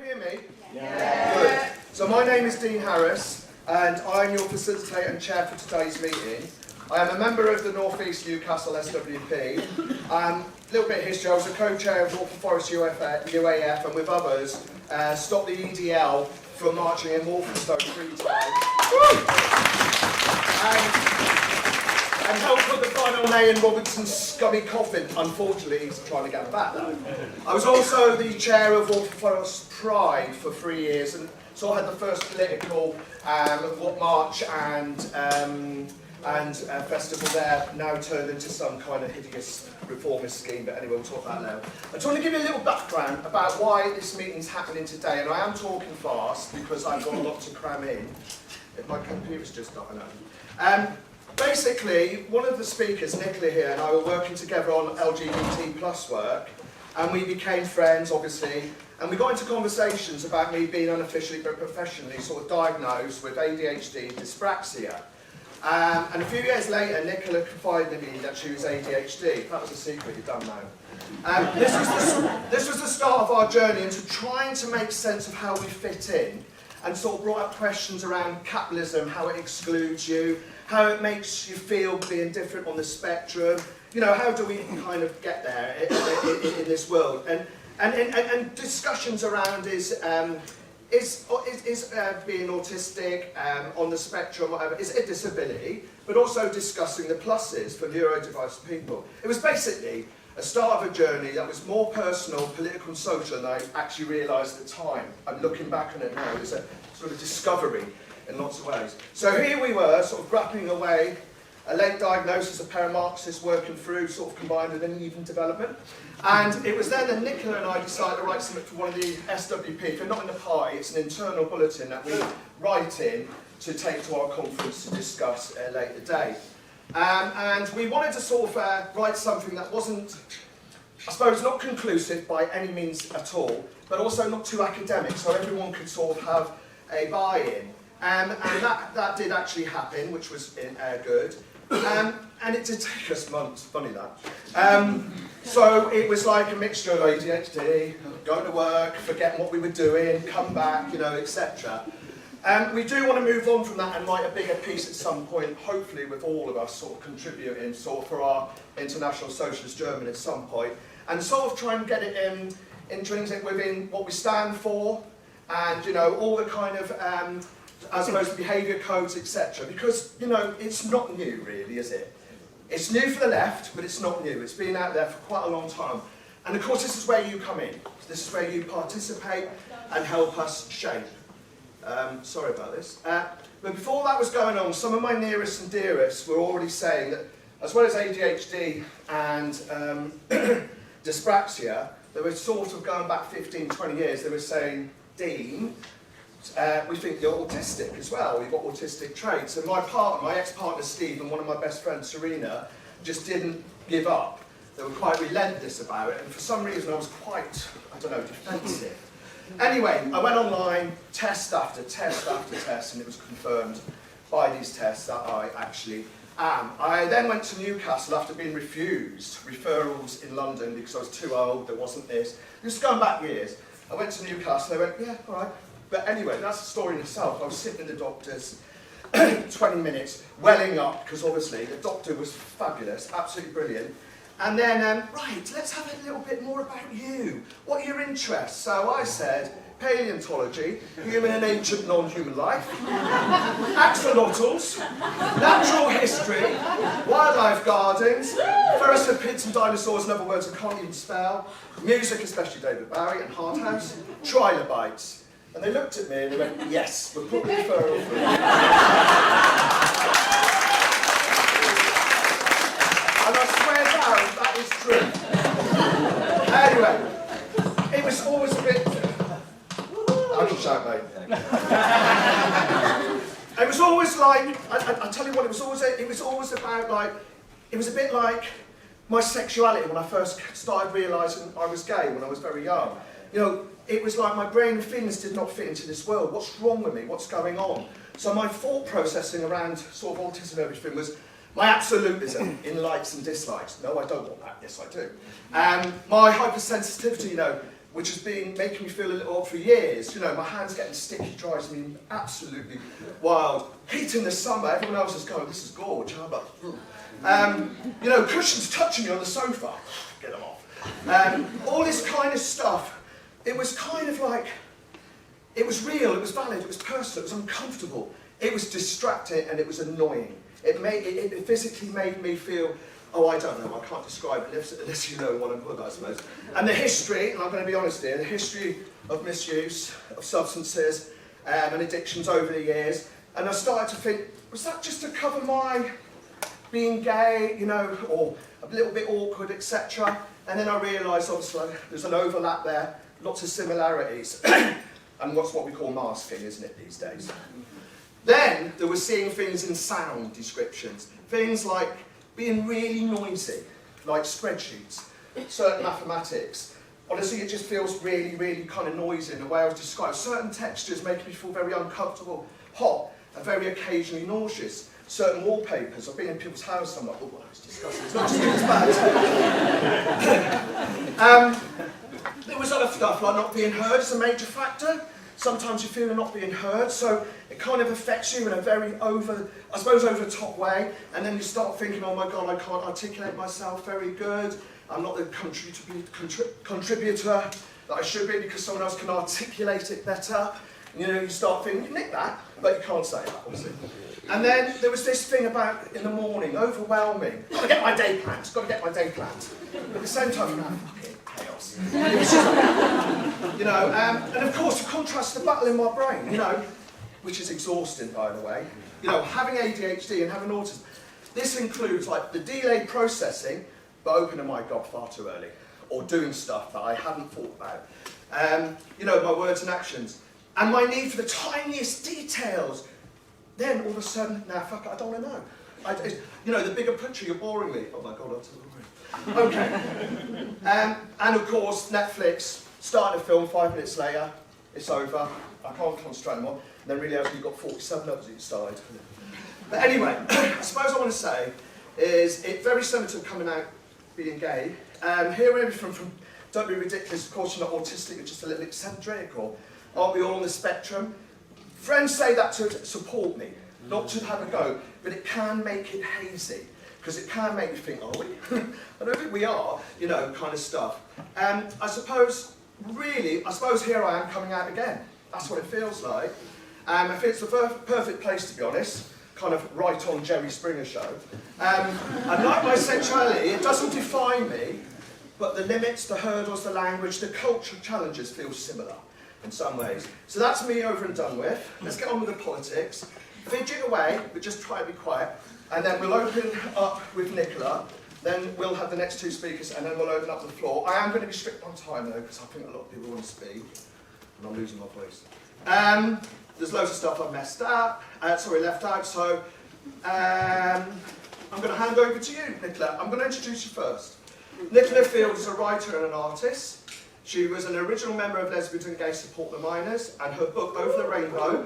Hear me? Yeah. Good. So my name is Dean Harris, and I'm your facilitator and chair for today's meeting. I am a member of the North East Newcastle SWP. A little bit of history, I was a co-chair of Waltham Forest UAF, and with others, stopped the EDL from marching in Walthamstow 3 times. And helped put the final nail in Robertson's scummy coffin. Unfortunately, he's trying to get him back though. I was also the chair of Waltham Forest Pride for 3 years, and so I had the first political march and festival there, now turned into some kind of hideous reformist scheme, but anyway, we'll talk about that later. I just want to give you a little background about why this meeting's happening today, and I am talking fast because I've got a lot to cram in. My computer's just dying out. Basically, one of the speakers, Nicola here, and I were working together on LGBT plus work, and we became friends, obviously, and we got into conversations about me being unofficially but professionally sort of diagnosed with ADHD dyspraxia. And a few years later, Nicola confided in me that she was ADHD. That was a secret, you're done now. This was the start of our journey into trying to make sense of how we fit in, and sort of brought up questions around capitalism, how it excludes you, how it makes you feel being different on the spectrum. You know, how do we kind of get there in this world? And discussions around is being autistic on the spectrum, whatever, is a disability, but also discussing the pluses for neurodiverse people. It was basically a start of a journey that was more personal, political and social than I actually realised at the time. I'm looking back on it now, it's a sort of discovery in lots of ways. So here we were, sort of grappling away, a late diagnosis, a pair of Marxists working through, sort of combined with an even development. And it was then that Nicola and I decided to write something for one of the SWP. If you're not in the party, it's an internal bulletin that we write in to take to our conference to discuss at a later date. And we wanted to sort of write something that wasn't, I suppose, not conclusive by any means at all, but also not too academic, so everyone could sort of have a buy-in. And that did actually happen, which was good. And it did take us months, funny that. So it was like a mixture of ADHD, going to work, forgetting what we were doing, come back, you know, etc. We do want to move on from that and write a bigger piece at some point, hopefully with all of us sort of contributing sort of for our International Socialist Germany at some point, and sort of try and get it intrinsic within what we stand for, and, you know, all the kind of I suppose behaviour codes, etc. Because, you know, it's not new really, is it? It's new for the left, but it's not new. It's been out there for quite a long time. And of course, this is where you come in. This is where you participate and help us shape. Sorry about this. But before that was going on, some of my nearest and dearest were already saying that, as well as ADHD and dyspraxia, they were sort of going back 15, 20 years, they were saying, Dean, we think you're autistic as well, you've got autistic traits. And my partner, my ex-partner Steve, and one of my best friends Serena, just didn't give up. They were quite relentless about it, and for some reason I was quite, I don't know, defensive. Anyway, I went online, test after test after test, and it was confirmed by these tests that I actually am. I then went to Newcastle after being refused referrals in London because I was too old, there wasn't this. Just going back years. I went to Newcastle, they went, yeah, all right. But anyway, that's the story in itself. I was sitting in the doctor's 20 minutes, welling up, because obviously the doctor was fabulous, absolutely brilliant. And then, right, let's have a little bit more about you. What are your interests? So I said, paleontology, human and ancient non-human life, axolotls, natural history, wildlife gardens, pherecypids and dinosaurs, in other words I can't even spell, music, especially David Bowie and Hardhouse, trilobites. And they looked at me and they went, yes, we'll put the referral through. And I swear down, that is true. Anyway, it was always a bit... I can shout, mate. It was always like, I tell you what, it was always about like, it was a bit like my sexuality when I first started realising I was gay when I was very young. You know, it was like my brain and feelings did not fit into this world. What's wrong with me? What's going on? So my thought processing around sort of autism and everything was my absolutism in likes and dislikes. No, I don't want that. Yes, I do. My hypersensitivity, you know, which has been making me feel a little odd for years. You know, my hands getting sticky drives me absolutely wild. Heat in the summer, everyone else is going, this is gorge, how about? You know, cushions touching me on the sofa, get them off. All this kind of stuff, it was kind of like, it was real, it was valid, it was personal, it was uncomfortable, it was distracting, and it was annoying. It physically made me feel, oh, I don't know, I can't describe it unless you know what I'm talking about, I suppose. And the history, and I'm going to be honest here, the history of misuse of substances and addictions over the years, and I started to think, was that just to cover my being gay, you know, or a little bit awkward, etc. And then I realised, obviously, there's an overlap there, lots of similarities, and what's what we call masking, isn't it, these days? Then there was seeing things in sound descriptions, things like being really noisy, like spreadsheets, certain mathematics. Honestly, it just feels really, really kind of noisy in the way I was described. Certain textures make me feel very uncomfortable, hot, and very occasionally nauseous. Certain wallpapers, I've been in people's houses, I'm like, oh, it's disgusting, it's not just as bad. There was other stuff like not being heard is a major factor. Sometimes you feel you're not being heard, so it kind of affects you in a very over the top way, and then you start thinking, oh my God, I can't articulate myself very good, I'm not the contributor that I should be because someone else can articulate it better. And, you know, you start thinking, you nick that, but you can't say that, obviously. And then there was this thing about, in the morning, overwhelming. Got to get my day planned, got to get my day planned. But at the same time, fucking chaos. You know, and of course, to contrast the battle in my brain, you know, which is exhausting, by the way. You know, having ADHD and having autism. This includes, like, the delayed processing, but opening my gob far too early, or doing stuff that I hadn't thought about. You know, my words and actions. And my need for the tiniest details. Then all of a sudden, nah, fuck it, I don't want to know. You know, the bigger picture, you're boring me. Oh my God, I'm too boring. Okay. And of course, Netflix, started a film, 5 minutes later, it's over. I can't concentrate anymore. And then realised you've got 47 others each side. But anyway, I suppose I want to say is it's very similar to coming out being gay. Hearing everything from don't be ridiculous, of course you're not autistic, you're just a little eccentric, or aren't we all on the spectrum? Friends say that to support me, not to have a go, but it can make it hazy, because it can make you think, are we? I don't think we are, you know, kind of stuff. And I suppose here I am coming out again. That's what it feels like. I think it's the perfect place, to be honest, kind of right on Jerry Springer show. And like my sexuality, it doesn't define me, but the limits, the hurdles, the language, the cultural challenges feel similar in some ways. So that's me over and done with. Let's get on with the politics. Fidget away, but just try to be quiet. And then we'll open up with Nicola. Then we'll have the next two speakers, and then we'll open up the floor. I am going to be strict on time, though, because I think a lot of people want to speak. And I'm losing my voice. There's loads of stuff I've left out, so I'm going to hand over to you, Nicola. I'm going to introduce you first. Nicola Field is a writer and an artist. She was an original member of Lesbians and Gay Support the Minors, and her book, Over the Rainbow,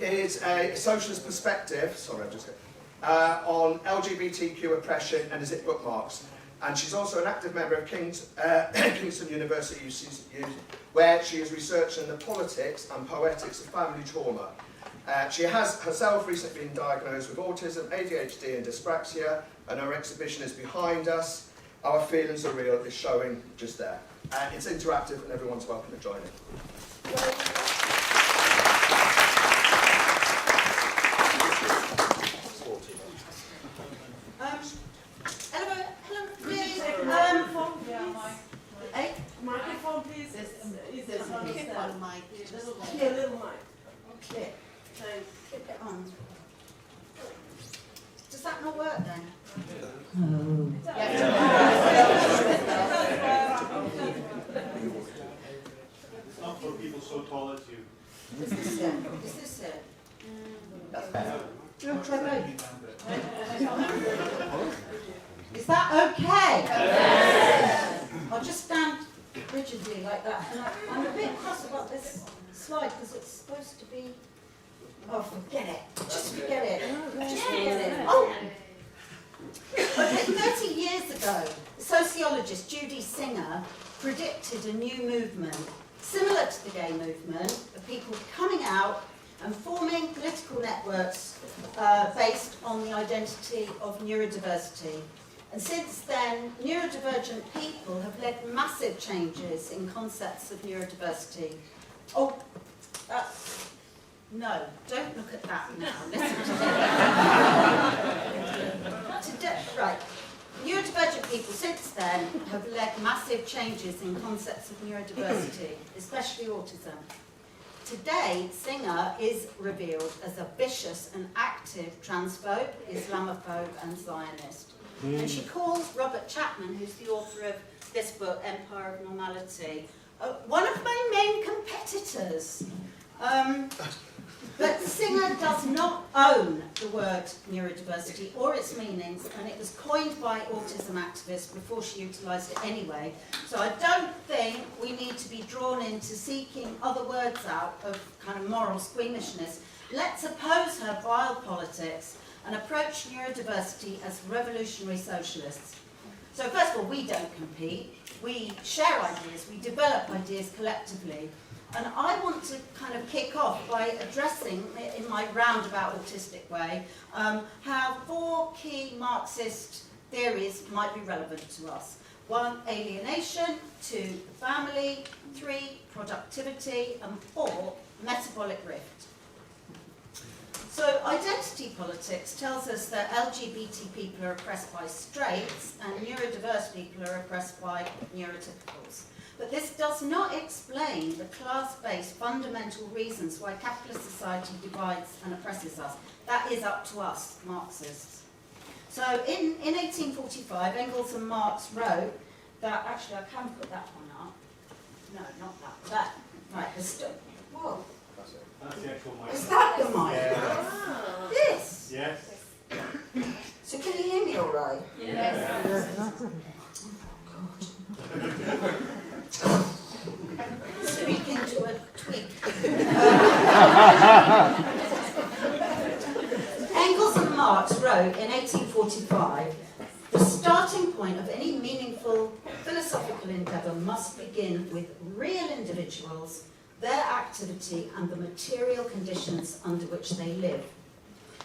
is a socialist perspective, on LGBTQ oppression and is it bookmarks. And she's also an active member of Kingston University, UCL, where she is researching the politics and poetics of family trauma. She has herself recently been diagnosed with autism, ADHD and dyspraxia, and her exhibition is behind us. Our Feelings Are Real is showing just there. It's interactive and everyone's welcome to join it. Microphone, please. There's a mic. Yeah, little mic. Okay. Keep it on. Does that not work then? No. It's not for people so tall as you. Is this it? That's better. Is that okay? Yes. I'll just stand rigidly like that. And I'm a bit cross about this slide because it's supposed to be Oh, forget it. Just forget it. Just forget it. Oh! Okay, 30 years ago, sociologist Judy Singer predicted a new movement, similar to the gay movement, of people coming out and forming political networks based on the identity of neurodiversity. And since then, neurodivergent people have led massive changes in concepts of neurodiversity. Oh, no, don't look at that now. Listen to me. Right. Neurodivergent people since then have led massive changes in concepts of neurodiversity, especially autism. Today, Singer is revealed as a vicious and active transphobe, Islamophobe and Zionist. And she calls Robert Chapman, who's the author of this book, Empire of Normality, one of my main competitors. But Singer does not own the word neurodiversity or its meanings, and it was coined by autism activists before she utilised it anyway. So I don't think we need to be drawn into seeking other words out of kind of moral squeamishness. Let's oppose her vile politics and approach neurodiversity as revolutionary socialists. So first of all, we don't compete. We share ideas, we develop ideas collectively. And I want to kind of kick off by addressing, in my roundabout autistic way, how 4 key Marxist theories might be relevant to us. 1, alienation, 2, the family, 3, productivity, and 4, metabolic rift. So identity politics tells us that LGBT people are oppressed by straights and neurodiverse people are oppressed by neurotypicals. But this does not explain the class-based fundamental reasons why capitalist society divides and oppresses us. That is up to us, Marxists. So in 1845, Engels and Marx wrote that, actually I can put that one up. No, not that. Right, whoa. That's the actual mic. Is that the mic? Yeah. This? Yes. So can you hear me all right? Yes. Speaking to a twig. Engels and Marx wrote in 1845, the starting point of any meaningful philosophical endeavour must begin with real individuals, their activity and the material conditions under which they live.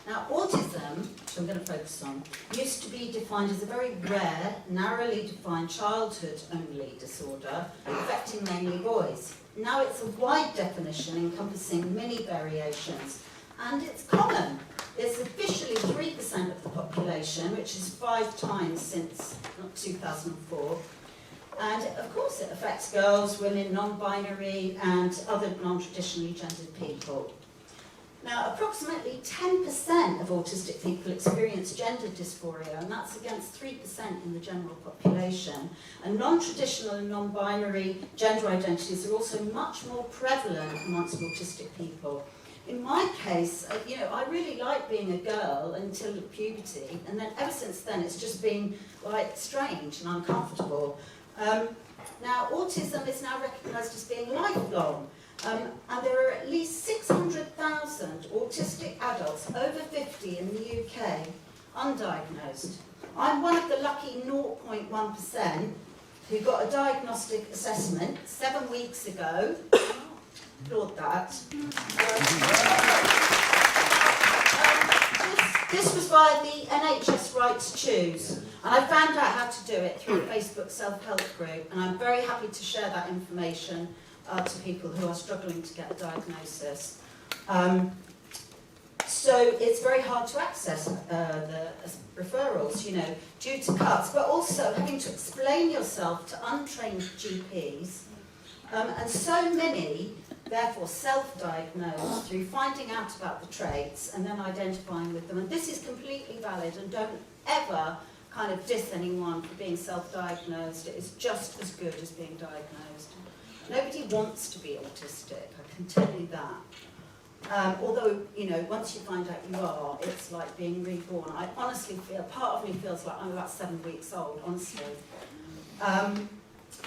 Now, autism, which I'm going to focus on, used to be defined as a very rare, narrowly defined childhood-only disorder affecting mainly boys. Now it's a wide definition encompassing many variations, and it's common. It's officially 3% of the population, which is 5 times since 2004. And of course it affects girls, women, non-binary, and other non-traditionally gendered people. Now, approximately 10% of autistic people experience gender dysphoria, and that's against 3% in the general population. And non-traditional and non-binary gender identities are also much more prevalent amongst autistic people. In my case, I really liked being a girl until puberty, and then ever since then it's just been like strange and uncomfortable. Now, autism is now recognised as being lifelong. And there are at least 600,000 autistic adults over 50 in the UK, undiagnosed. I'm one of the lucky 0.1% who got a diagnostic assessment 7 weeks ago. Applaud that. This was via the NHS Right to Choose, and I found out how to do it through a Facebook self-help group, and I'm very happy to share that information to people who are struggling to get a diagnosis. So it's very hard to access the referrals, due to cuts, but also having to explain yourself to untrained GPs. And so many, therefore, self-diagnose through finding out about the traits and then identifying with them. And this is completely valid, and don't ever kind of diss anyone for being self-diagnosed. It is just as good as being diagnosed. Nobody wants to be autistic, I can tell you that. Although, once you find out you are, it's like being reborn. I honestly feel, part of me feels like I'm about 7 weeks old, honestly.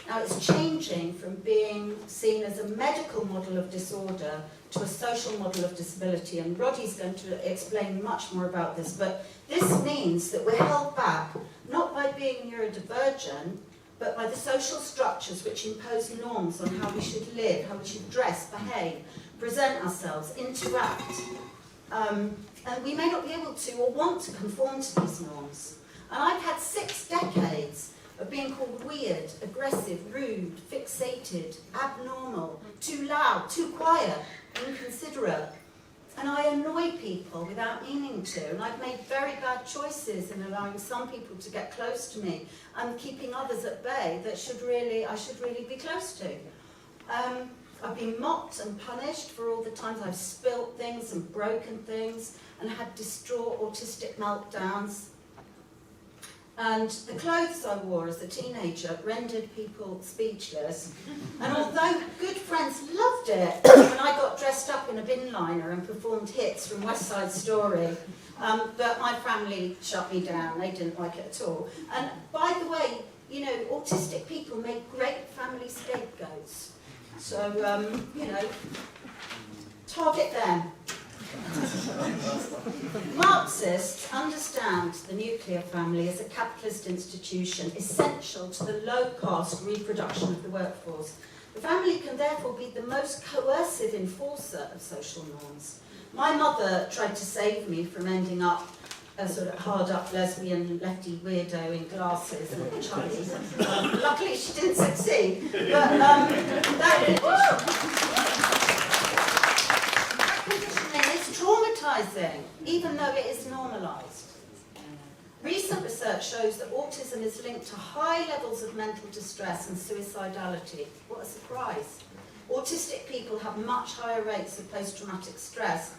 Now it's changing from being seen as a medical model of disorder to a social model of disability, and Roddy's going to explain much more about this, but this means that we're held back not by being neurodivergent, but by the social structures which impose norms on how we should live, how we should dress, behave, present ourselves, interact. And we may not be able to or want to conform to these norms. And I've had 6 decades of being called weird, aggressive, rude, fixated, abnormal, too loud, too quiet, inconsiderate. And I annoy people without meaning to, and I've made very bad choices in allowing some people to get close to me and keeping others at bay that I should really be close to. I've been mocked and punished for all the times I've spilt things and broken things and had distraught autistic meltdowns. And the clothes I wore as a teenager rendered people speechless. And although good friends loved it when I got dressed up in a bin liner and performed hits from West Side Story, but my family shut me down. They didn't like it at all. And by the way, you know, autistic people make great family scapegoats. So, you know, target them. Marxists understand the nuclear family as a capitalist institution essential to the low-cost reproduction of the workforce. The family can therefore be the most coercive enforcer of social norms. My mother tried to save me from ending up a sort of hard-up lesbian lefty weirdo in glasses and chubby. Luckily she didn't succeed, but that conditioning is traumatizing, even though it is normalized. Recent research shows that autism is linked to high levels of mental distress and suicidality. What a surprise. Autistic people have much higher rates of post-traumatic stress.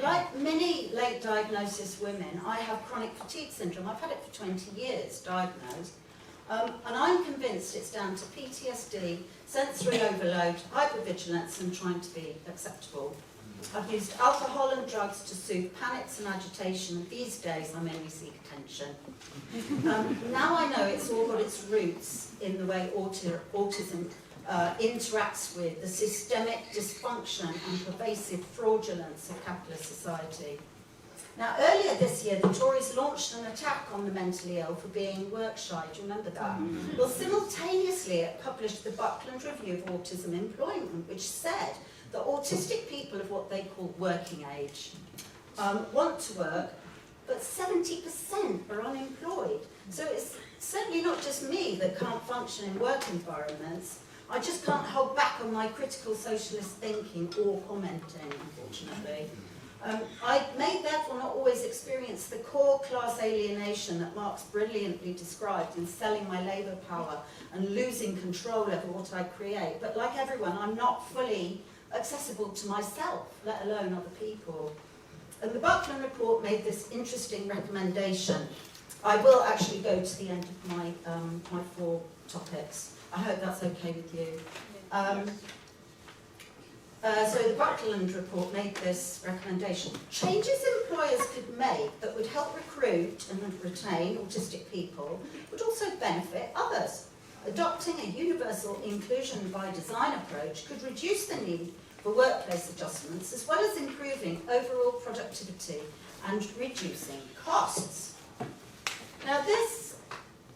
Like many late diagnosis women, I have chronic fatigue syndrome. I've had it for 20 years, diagnosed. And I'm convinced it's down to PTSD, sensory overload, hypervigilance, and trying to be acceptable. I've used alcohol and drugs to soothe panics and agitation, and these days I mainly seek attention. Now I know it's all got its roots in the way autism interacts with the systemic dysfunction and pervasive fraudulence of capitalist society. Now, earlier this year, the Tories launched an attack on the mentally ill for being work shy. Do you remember that? Well, simultaneously, it published the Buckland Review of Autism Employment, which said that autistic people of what they call working age want to work, but 70% are unemployed. So it's certainly not just me that can't function in work environments. I just can't hold back on my critical socialist thinking or commenting, unfortunately. I may therefore not always experience the core class alienation that Marx brilliantly described in selling my labour power and losing control over what I create. But like everyone, I'm not fully accessible to myself, let alone other people. And the Buckland report made this interesting recommendation. I will actually go to the end of my, my 4 topics. I hope that's okay with you. So the Buckland report made this recommendation. Changes employers could make that would help recruit and retain autistic people would also benefit others. Adopting a universal inclusion by design approach could reduce the need for workplace adjustments as well as improving overall productivity and reducing costs. Now this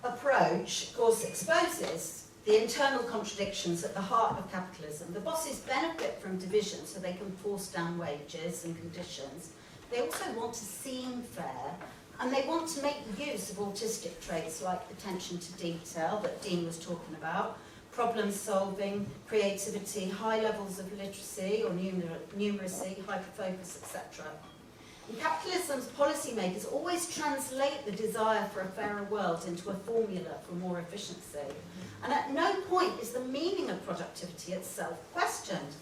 approach, of course, exposes the internal contradictions at the heart of capitalism. The bosses benefit from division so they can force down wages and conditions. They also want to seem fair, and they want to make use of autistic traits like attention to detail that Dean was talking about, problem solving, creativity, high levels of literacy or numeracy, hyperfocus, etc. And capitalism's policymakers always translate the desire for a fairer world into a formula for more efficiency. And at no point is the meaning of productivity itself questioned.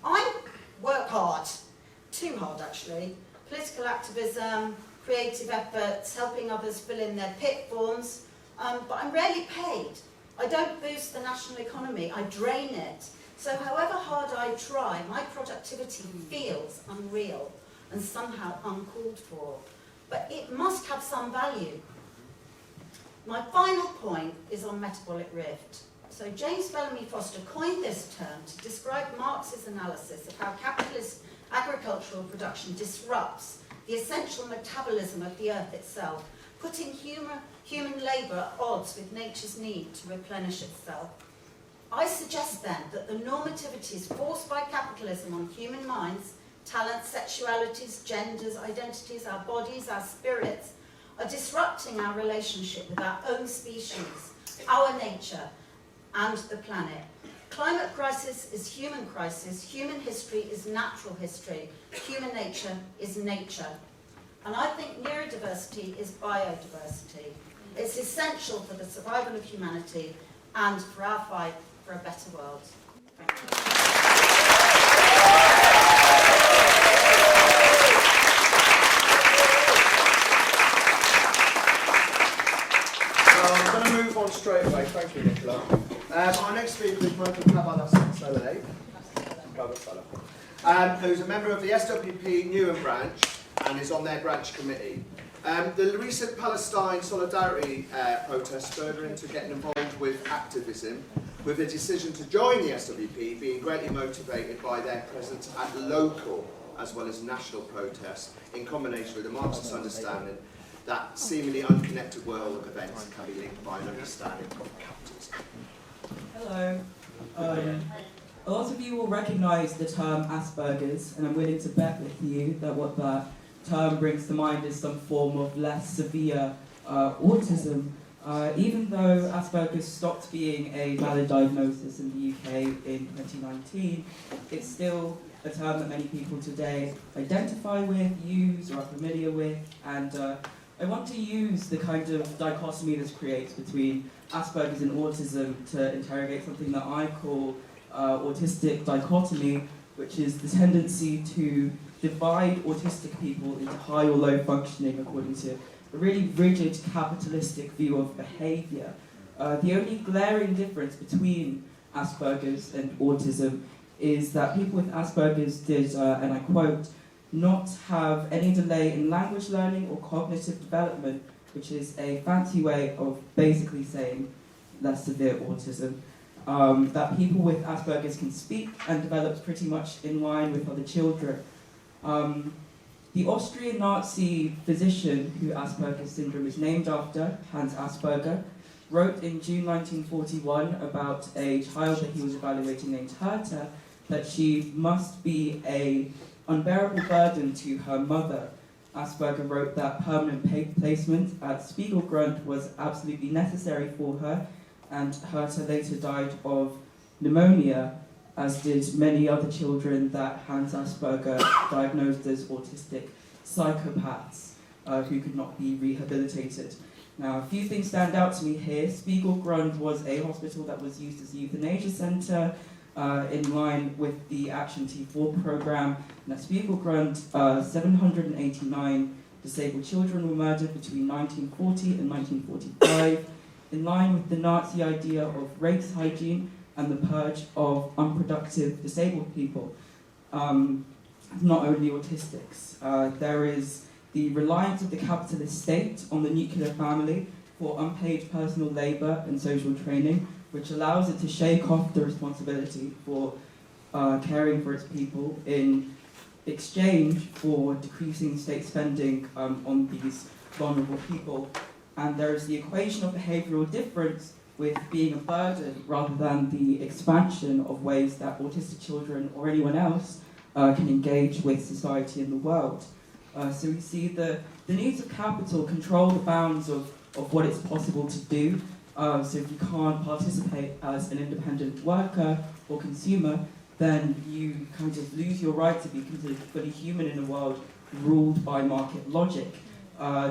I work hard, too hard actually, political activism, creative efforts, helping others fill in their PIC forms, but I'm rarely paid. I don't boost the national economy, I drain it. So however hard I try, my productivity feels unreal and somehow uncalled for. But it must have some value. My final point is on metabolic rift. So James Bellamy Foster coined this term to describe Marx's analysis of how capitalist agricultural production disrupts the essential metabolism of the earth itself, putting human labour at odds with nature's need to replenish itself. I suggest then that the normativities forced by capitalism on human minds, talents, sexualities, genders, identities, our bodies, our spirits, are disrupting our relationship with our own species, our nature, and the planet. Climate crisis is human crisis, human history is natural history, human nature is nature. And I think neurodiversity is biodiversity. It's essential for the survival of humanity and for our fight for a better world. Thank you. I'm going to move on straight away. Thank you, Nicola. Our next speaker is Kasabele, who's a member of the SWP Newham branch and is on their branch committee. The recent Palestine solidarity protests further into getting involved with activism, with the decision to join the SWP being greatly motivated by their presence at local as well as national protests, in combination with the Marxist understanding that seemingly unconnected world of events can be linked by an understanding of capitalism. Hello. A lot of you will recognise the term Asperger's, and I'm willing to bet with you that what that term brings to mind is some form of less severe autism. Even though Asperger's stopped being a valid diagnosis in the UK in 2019, it's still a term that many people today identify with, use, or are familiar with, and I want to use the kind of dichotomy this creates between Asperger's and autism to interrogate something that I call autistic dichotomy, which is the tendency to divide autistic people into high or low functioning according to a really rigid capitalistic view of behaviour. The only glaring difference between Asperger's and autism is that people with Asperger's did, and I quote, not have any delay in language learning or cognitive development, which is a fancy way of basically saying less severe autism. That people with Asperger's can speak and develop pretty much in line with other children. The Austrian Nazi physician who Asperger's syndrome is named after, Hans Asperger, wrote in June 1941 about a child that he was evaluating named Herta, that she must be an unbearable burden to her mother. Asperger wrote that permanent placement at Spiegelgrund was absolutely necessary for her, and Herta later died of pneumonia, as did many other children that Hans Asperger diagnosed as autistic psychopaths who could not be rehabilitated. Now, a few things stand out to me here. Spiegelgrund was a hospital that was used as a euthanasia centre in line with the Action T4 programme. And at Spiegelgrund, 789 disabled children were murdered between 1940 and 1945, in line with the Nazi idea of race hygiene and the purge of unproductive disabled people, not only autistics. There is the reliance of the capitalist state on the nuclear family for unpaid personal labour and social training, which allows it to shake off the responsibility for caring for its people in exchange for decreasing state spending on these vulnerable people. And there is the equation of behavioural difference with being a burden rather than the expansion of ways that autistic children or anyone else can engage with society and the world. So we see the needs of capital control the bounds of what it's possible to do. So if you can't participate as an independent worker or consumer, then you kind of lose your right to be considered fully human in a world ruled by market logic.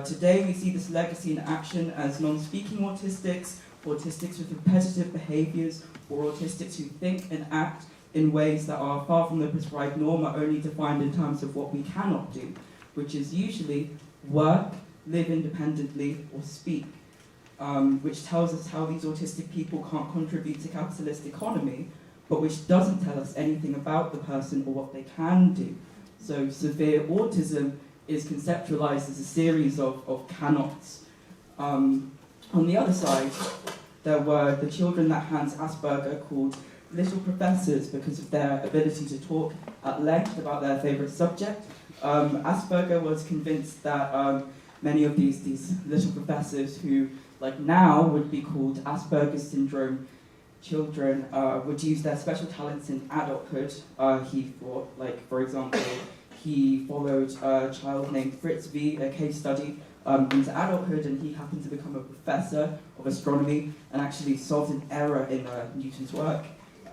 Today we see this legacy in action as non-speaking autistics, autistics with repetitive behaviours, or autistics who think and act in ways that are far from the prescribed norm, are only defined in terms of what we cannot do, which is usually work, live independently, or speak, which tells us how these autistic people can't contribute to capitalist economy, but which doesn't tell us anything about the person or what they can do. So severe autism is conceptualized as a series of cannots. On the other side, there were the children that Hans Asperger called little professors because of their ability to talk at length about their favourite subject. Asperger was convinced that many of these little professors who, like now, would be called Asperger's syndrome children, would use their special talents in adulthood. He thought, like, for example, he followed a child named Fritz V, a case study, into adulthood, and he happened to become a professor of astronomy and actually solved an error in Newton's work.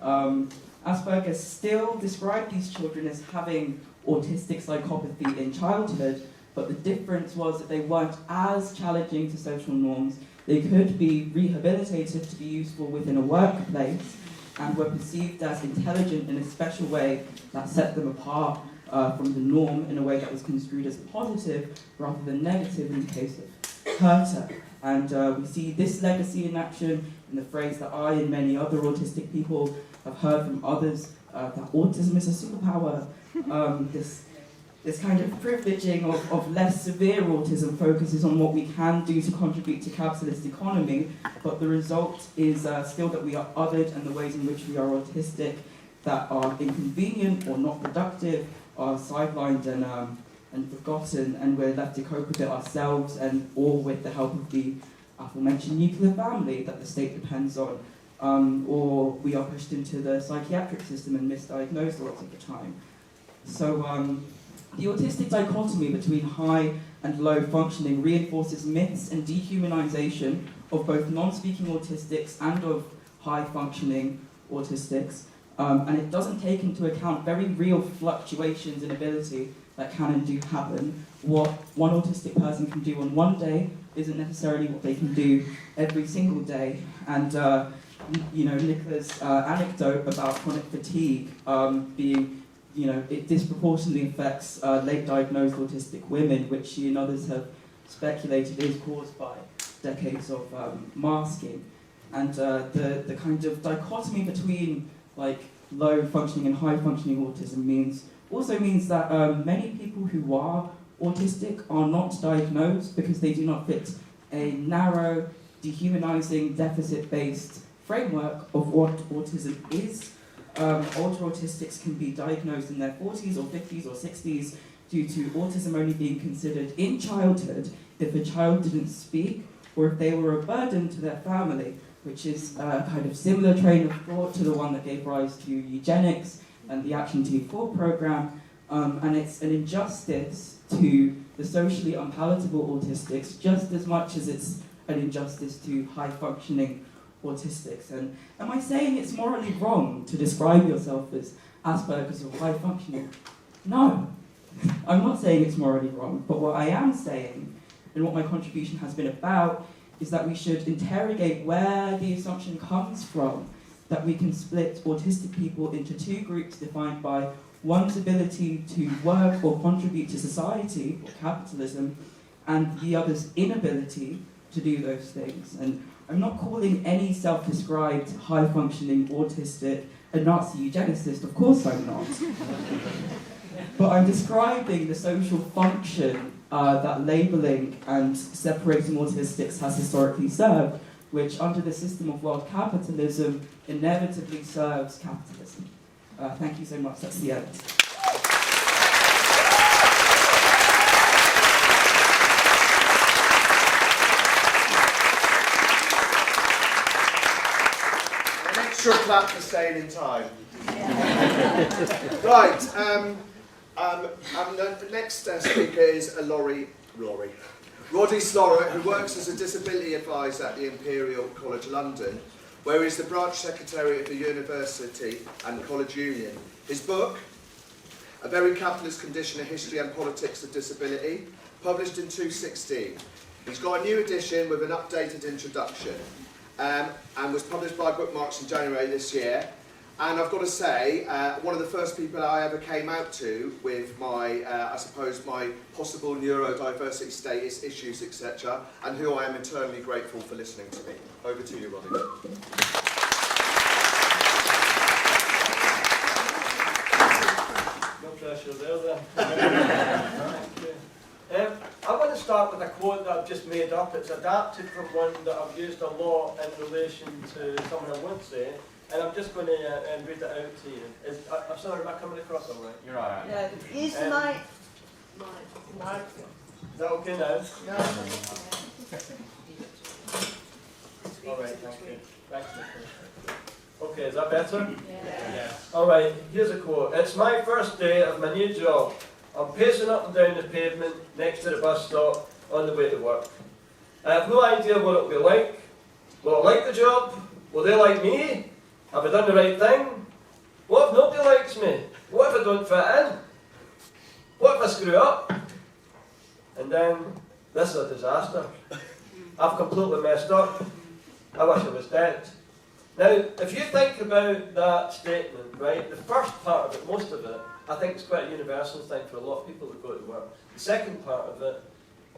Asperger still described these children as having autistic psychopathy in childhood, but the difference was that they weren't as challenging to social norms. They could be rehabilitated to be useful within a workplace and were perceived as intelligent in a special way that set them apart from the norm in a way that was construed as positive rather than negative in the case of Herter. And we see this legacy in action in the phrase that I and many other autistic people have heard from others, that autism is a superpower. This kind of privileging of less severe autism focuses on what we can do to contribute to capitalist economy, but the result is still that we are othered, and the ways in which we are autistic that are inconvenient or not productive are sidelined and forgotten, and we're left to cope with it ourselves and or with the help of the aforementioned nuclear family that the state depends on, or we are pushed into the psychiatric system and misdiagnosed lots of the time. So the autistic dichotomy between high and low functioning reinforces myths and dehumanization of both non-speaking autistics and of high functioning autistics. And it doesn't take into account very real fluctuations in ability that can and do happen. What one autistic person can do on one day isn't necessarily what they can do every single day. And Nicola's anecdote about chronic fatigue being, it disproportionately affects late diagnosed autistic women, which she and others have speculated is caused by decades of masking. And the kind of dichotomy between like low functioning and high functioning autism also means that many people who are autistic are not diagnosed because they do not fit a narrow, dehumanizing, deficit-based framework of what autism is. Older autistics can be diagnosed in their 40s or 50s or 60s due to autism only being considered in childhood if a child didn't speak or if they were a burden to their family, which is a kind of similar train of thought to the one that gave rise to eugenics and the Action T4 program. And it's an injustice to the socially unpalatable autistics just as much as it's an injustice to high-functioning autistics. And am I saying it's morally wrong to describe yourself as Asperger's or high-functioning? No, I'm not saying it's morally wrong, but what I am saying, and what my contribution has been about, is that we should interrogate where the assumption comes from that we can split autistic people into two groups defined by one's ability to work or contribute to society, or capitalism, and the other's inability to do those things. And I'm not calling any self-described high-functioning autistic a Nazi eugenicist, of course I'm not. But I'm describing the social function that labelling and separating autistics has historically served, which under the system of world capitalism inevitably serves capitalism. Thank you so much, that's the end. An extra clap for staying in time. Right, the next speaker is Roddy Slorach, who works as a disability advisor at the Imperial College London, where he's the branch secretary of the university and college union. His book, A Very Capitalist Condition, A History and Politics of Disability, published in 2016. He's got a new edition with an updated introduction, and was published by Bookmarks in January this year. And I've got to say, one of the first people I ever came out to with my, I suppose, my possible neurodiversity status, issues, etc., and who I am eternally grateful for listening to me. Over to you, Roddy. No pressure there then. I want to start with a quote that I've just made up. It's adapted from one that I've used a lot in relation to something I would say, and I'm just going to read it out to you. I'm sorry, am I coming across all right? You're all right. Yeah, use the mic. Is that okay now? All right, thank you. Thanks, Nicola. Okay, is that better? Yeah. All right, here's a quote. It's my first day of my new job. I'm pacing up and down the pavement next to the bus stop on the way to work. I have no idea what it'll be like. Will I like the job? Will they like me? Have I done the right thing? What if nobody likes me? What if I don't fit in? What if I screw up? And then, this is a disaster. I've completely messed up. I wish I was dead. Now, if you think about that statement, right, the first part of it, most of it, I think it's quite a universal thing for a lot of people who go to work. The second part of it,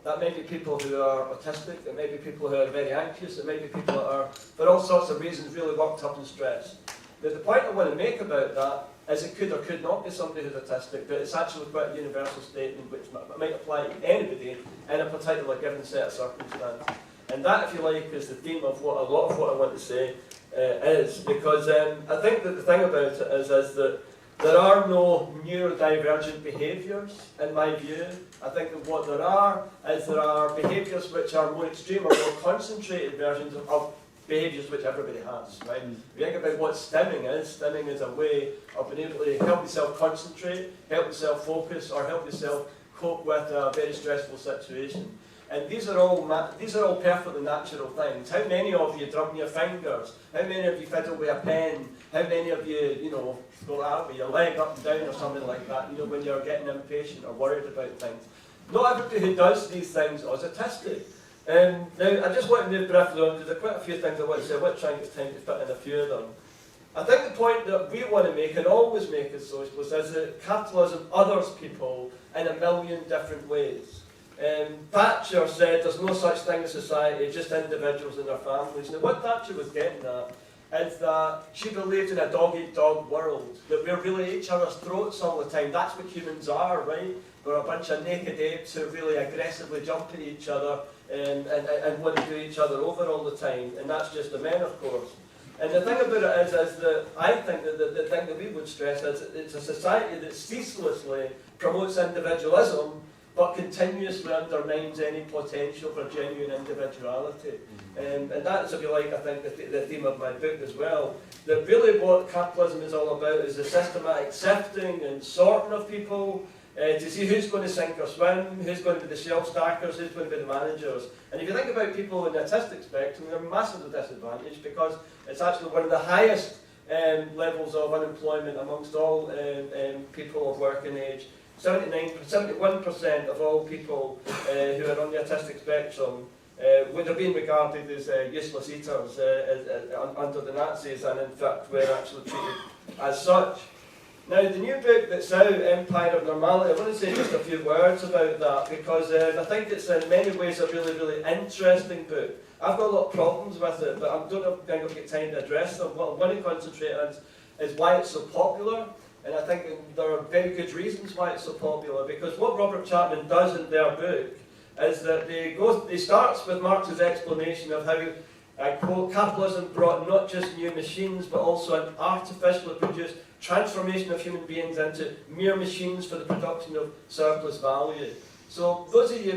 that may be people who are autistic, it may be people who are very anxious, it may be people that are, for all sorts of reasons, really worked up and stressed. Now, the point I want to make about that is it could or could not be somebody who's autistic, but it's actually quite a universal statement which might apply to anybody in a particular given set of circumstances. And that, if you like, is the theme of what a lot of what I want to say is, because I think that the thing about it is that there are no neurodivergent behaviours, in my view. I think that what there are is there are behaviours which are more extreme or more concentrated versions of behaviours which everybody has, right? If you think about what stimming is a way of being able to help yourself concentrate, help yourself focus, or help yourself cope with a very stressful situation. And these are all perfectly natural things. How many of you drum your fingers? How many of you fiddle with a pen? How many of you, go out with your leg up and down or something like that, when you're getting impatient or worried about things? Not everybody who does these things is autistic. Now, I just want to move briefly on, because there are quite a few things I want to say. I want to try and get time to fit in a few of them. I think the point that we want to make, and always make as socialists, is that capitalism others people in a million different ways. Thatcher said there's no such thing as society, just individuals and their families. Now, what Thatcher was getting at is that she believed in a dog-eat-dog world, that we're really at each other's throats all the time. That's what humans are, right? We're a bunch of naked apes who really aggressively jump at each other and want to do each other over all the time, and that's just the men, of course. And the thing about it is that I think that the thing that we would stress is that it's a society that ceaselessly promotes individualism, but continuously undermines any potential for genuine individuality. And that's, if you like, I think the theme of my book as well. That really what capitalism is all about is the systematic sifting and sorting of people to see who's going to sink or swim, who's going to be the shelf stackers, who's going to be the managers. And if you think about people in the autistic spectrum, they're massively disadvantaged because it's actually one of the highest levels of unemployment amongst all people of working age. 71% of all people who are on the autistic spectrum would have been regarded as useless eaters under the Nazis, and in fact were actually treated as such. Now, the new book that's out, Empire of Normality, I want to say just a few words about that, because I think it's in many ways a really, really interesting book. I've got a lot of problems with it, but I don't think I'll get time to address them. What I want to concentrate on is why it's so popular. And I think there are very good reasons why it's so popular, because what Robert Chapman does in their book is that they starts with Marx's explanation of how, I quote, capitalism brought not just new machines, but also an artificially produced transformation of human beings into mere machines for the production of surplus value. So those of you,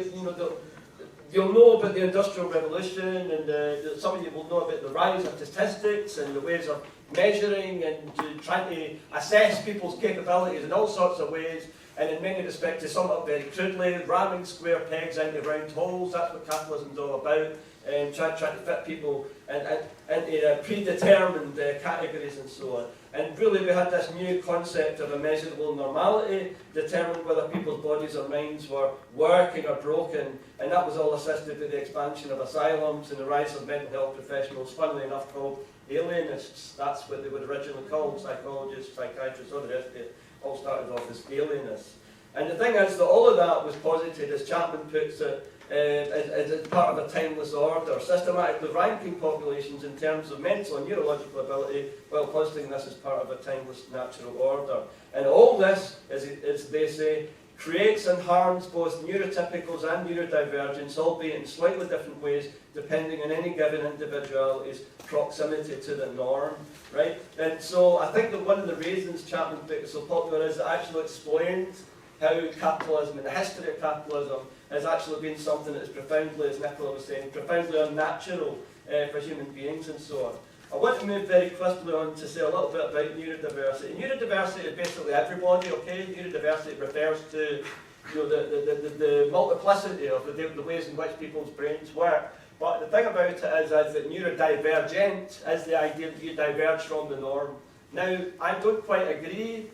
you'll know about the Industrial Revolution, and some of you will know about the rise of statistics and the ways of measuring and trying to assess people's capabilities in all sorts of ways, and in many respects, to sum up very crudely, ramming square pegs into round holes. That's what capitalism is all about, and trying to fit people into predetermined categories and so on. And really we had this new concept of a measurable normality, determined whether people's bodies or minds were working or broken, and that was all assisted with the expansion of asylums and the rise of mental health professionals, funnily enough called alienists. That's what they were originally called, psychologists, psychiatrists, all the rest of it, all started off as alienists. And the thing is that all of that was posited, as Chapman puts it, as part of a timeless order, systematically ranking populations in terms of mental and neurological ability, while positing this as part of a timeless natural order. And all this, as they say, creates and harms both neurotypicals and neurodivergence, albeit in slightly different ways, depending on any given individuality's proximity to the norm, right? And so I think that one of the reasons Chapman's book is so popular is it actually explains how capitalism and the history of capitalism has actually been something that is profoundly, as Nicola was saying, profoundly unnatural for human beings and so on. I want to move very quickly on to say a little bit about neurodiversity. Neurodiversity is basically everybody, okay? Neurodiversity refers to the multiplicity of the ways in which people's brains work. But the thing about it is that neurodivergent is the idea that you diverge from the norm. Now, I don't quite agree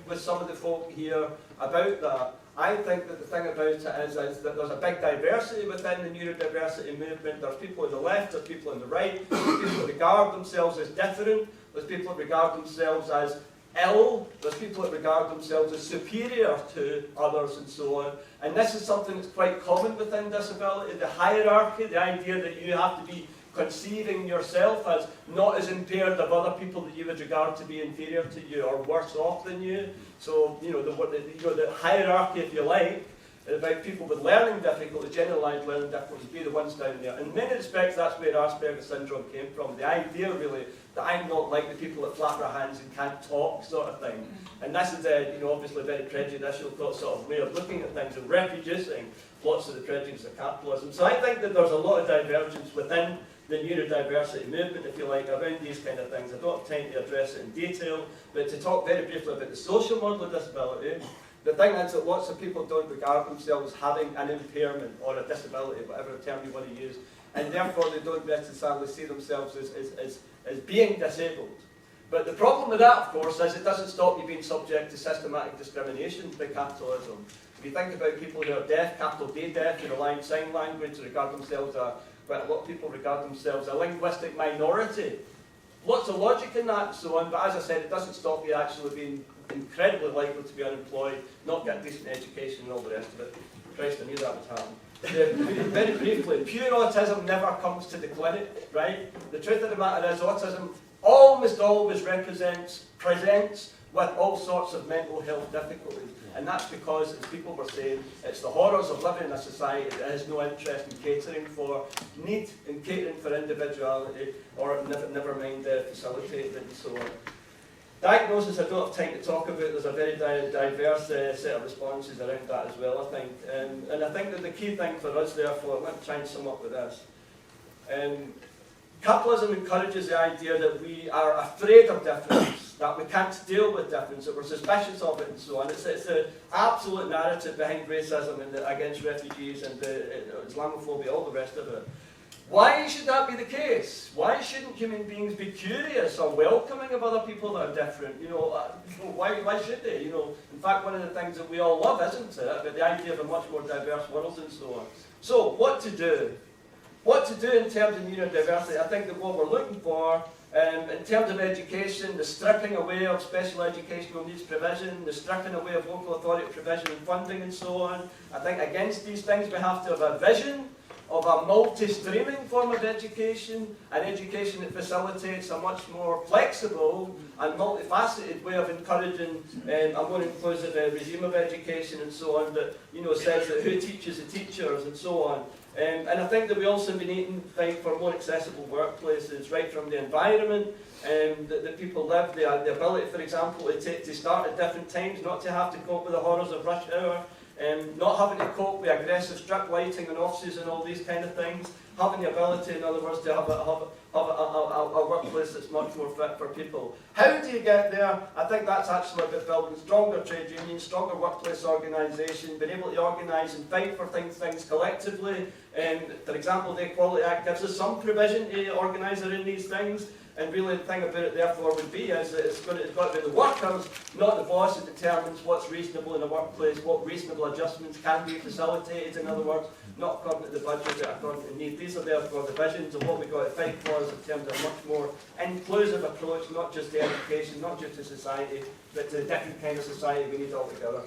with some of the folk here about that. I think that the thing about it is that there's a big diversity within the neurodiversity movement. There's people on the left, there's people on the right, there's people that regard themselves as different, there's people that regard themselves as ill, there's people that regard themselves as superior to others and so on. And this is something that's quite common within disability, the hierarchy, the idea that you have to be conceiving yourself as not as impaired of other people that you would regard to be inferior to you or worse off than you. So, the hierarchy, if you like, about people with learning difficulties, generalised learning difficulties, be the ones down there. In many respects, that's where Asperger's syndrome came from. The idea, really, that I'm not like the people that flap their hands and can't talk, sort of thing. And this is, obviously a very prejudicial sort of way of looking at things and reproducing lots of the prejudice of capitalism. So I think that there's a lot of divergence within the neurodiversity movement, if you like, around these kind of things. I don't have time to address it in detail, but to talk very briefly about the social model of disability, the thing is that lots of people don't regard themselves as having an impairment or a disability, whatever term you want to use, and therefore they don't necessarily see themselves as being disabled. But the problem with that, of course, is it doesn't stop you being subject to systematic discrimination by capitalism. If you think about people who are deaf, capital D deaf, who rely on sign language, regard themselves as quite a lot of people regard themselves as a linguistic minority. Lots of logic in that and so on, but as I said, it doesn't stop you actually being incredibly likely to be unemployed, not get a decent education and all the rest of it. Christ, I knew that would happen. Very briefly, pure autism never comes to the clinic, right? The truth of the matter is autism almost always presents with all sorts of mental health difficulties. And that's because, as people were saying, it's the horrors of living in a society that has no interest in catering for need and catering for individuality, or never mind facilitating and so on. Diagnosis, I don't have time to talk about. There's a very diverse set of responses around that as well, I think. And I think that the key thing for us, therefore, let me try and sum up with this. Capitalism encourages the idea that we are afraid of difference, that we can't deal with difference, that we're suspicious of it and so on. It's the absolute narrative behind racism and against refugees and Islamophobia, all the rest of it. Why should that be the case? Why shouldn't human beings be curious or welcoming of other people that are different? Why should they? In fact, one of the things that we all love, isn't it? But the idea of a much more diverse world and so on. So, what to do? What to do in terms of neurodiversity? I think that what we're looking for, in terms of education, the stripping away of special educational needs provision, the stripping away of local authority provision and funding and so on. I think against these things we have to have a vision of a multi-streaming form of education, an education that facilitates a much more flexible and multifaceted way of encouraging a more inclusive regime of education and so on, that says that who teaches the teachers and so on. And I think that we also need to fight for more accessible workplaces, right from the environment that people live, the ability, for example, to start at different times, not to have to cope with the horrors of rush hour, not having to cope with aggressive strip lighting in offices and all these kind of things, having the ability, in other words, to have a workplace that's much more fit for people. How do you get there? I think that's actually about building stronger trade unions, stronger workplace organisation, being able to organise and fight for things collectively. For example, the Equality Act gives us some provision to organise around these things. And really the thing about it therefore would be is that it's got to be the workers, not the boss, that determines what's reasonable in a workplace, what reasonable adjustments can be facilitated, in other words, not according to the budget, but according to need. These are therefore the visions of what we've got to fight for is in terms of a much more inclusive approach, not just to education, not just to society, but to the different kind of society we need altogether.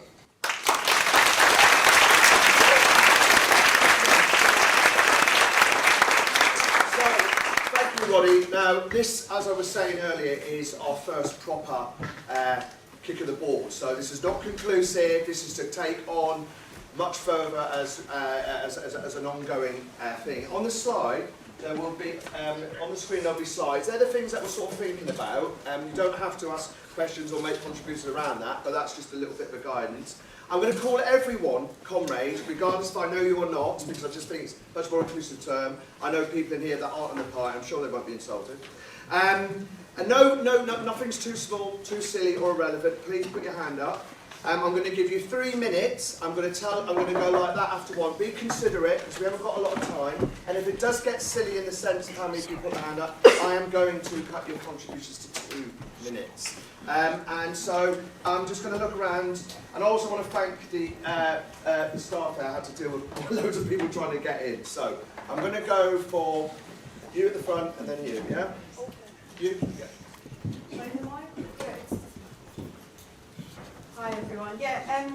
Roddy. Now, this, as I was saying earlier, is our first proper kick of the ball. So this is not conclusive. This is to take on much further as an ongoing thing. On the slide, there will be, on the screen there'll be slides. They're the things that we're sort of thinking about. You don't have to ask questions or make contributions around that, but that's just a little bit of a guidance. I'm going to call everyone comrade, regardless if I know you or not, because I just think it's a much more inclusive term. I know people in here that aren't on the party, I'm sure they won't be insulted. And no, nothing's too small, too silly or irrelevant. Please put your hand up. I'm going to give you 3 minutes. I'm going to go like that after one. Be considerate, because we haven't got a lot of time. And if it does get silly in the sense of how many people put their hand up, I am going to cut your contributions to 2 minutes. And so I'm just going to look around, and I also want to thank the staff there. I had to deal with loads of people trying to get in. So I'm going to go for you at the front, and then you, yeah? You? Yeah. Hi everyone. Yeah,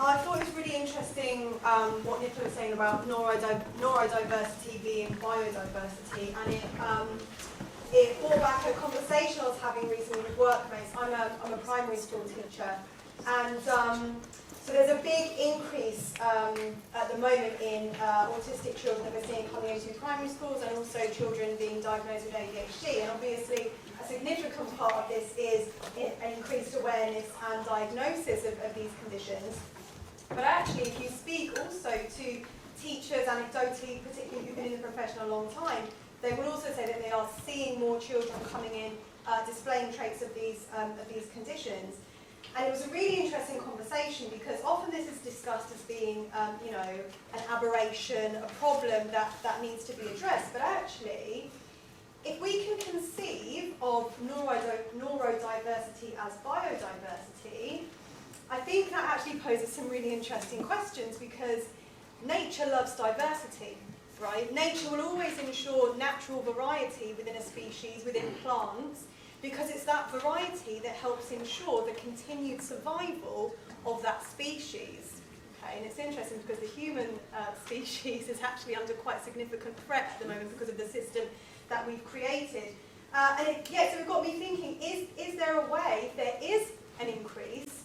I thought it was really interesting what Nicola was saying about neurodiversity being biodiversity, and it brought back a conversation I was having recently with workmates. I'm a primary school teacher, and so there's a big increase at the moment in autistic children that we're seeing coming into primary schools, and also children being diagnosed with ADHD. And obviously, a significant part of this is an increased awareness and diagnosis of these conditions. But actually, if you speak also to teachers anecdotally, particularly who've been in the profession a long time, they will also say that they are seeing more children coming in displaying traits of these conditions. And it was a really interesting conversation, because often this is discussed as being, an aberration, a problem that needs to be addressed. But actually, if we can conceive of neurodiversity as biodiversity, I think that actually poses some really interesting questions, because nature loves diversity, right? Nature will always ensure natural variety within a species, within plants, because it's that variety that helps ensure the continued survival of that species. Okay, and it's interesting because the human species is actually under quite significant threat at the moment because of the system that we've created. So it got me thinking, is there a way, if there is an increase,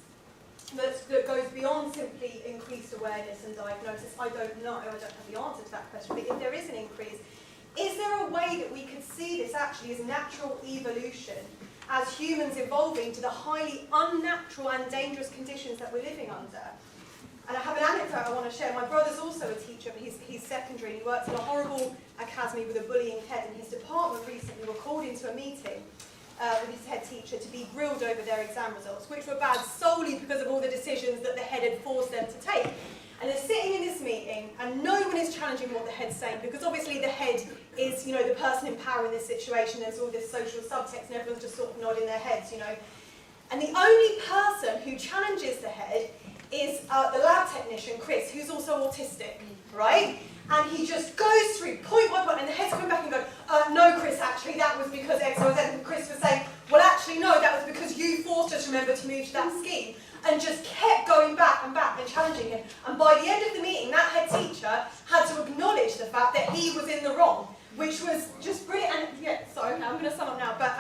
that goes beyond simply increased awareness and diagnosis? I don't know, I don't have the answer to that question, but if there is an increase, is there a way that we could see this actually as natural evolution, as humans evolving to the highly unnatural and dangerous conditions that we're living under? And I have an anecdote I want to share. My brother's also a teacher, but he's secondary, and he works in a horrible academy with a bullying head, and his department recently were called into a meeting with his head teacher to be grilled over their exam results, which were bad solely because of all the decisions that the head had forced them to take. And they're sitting in this meeting, and no one is challenging what the head's saying, because obviously the head is, the person in power in this situation. There's all this social subtext, and everyone's just sort of nodding their heads, And the only person who challenges the head is the lab technician, Chris, who's also autistic, right? And he just goes through point by point, and the head's coming back and going, no, Chris, actually, that was because X, Y, Z. And Chris was saying, well, actually, no, that was because you forced us, remember, to move to that scheme. And just kept going back and challenging him. And by the end of the meeting, that head teacher had to acknowledge the fact that he was in the wrong, which was just brilliant. And sorry, I'm going to sum up now. But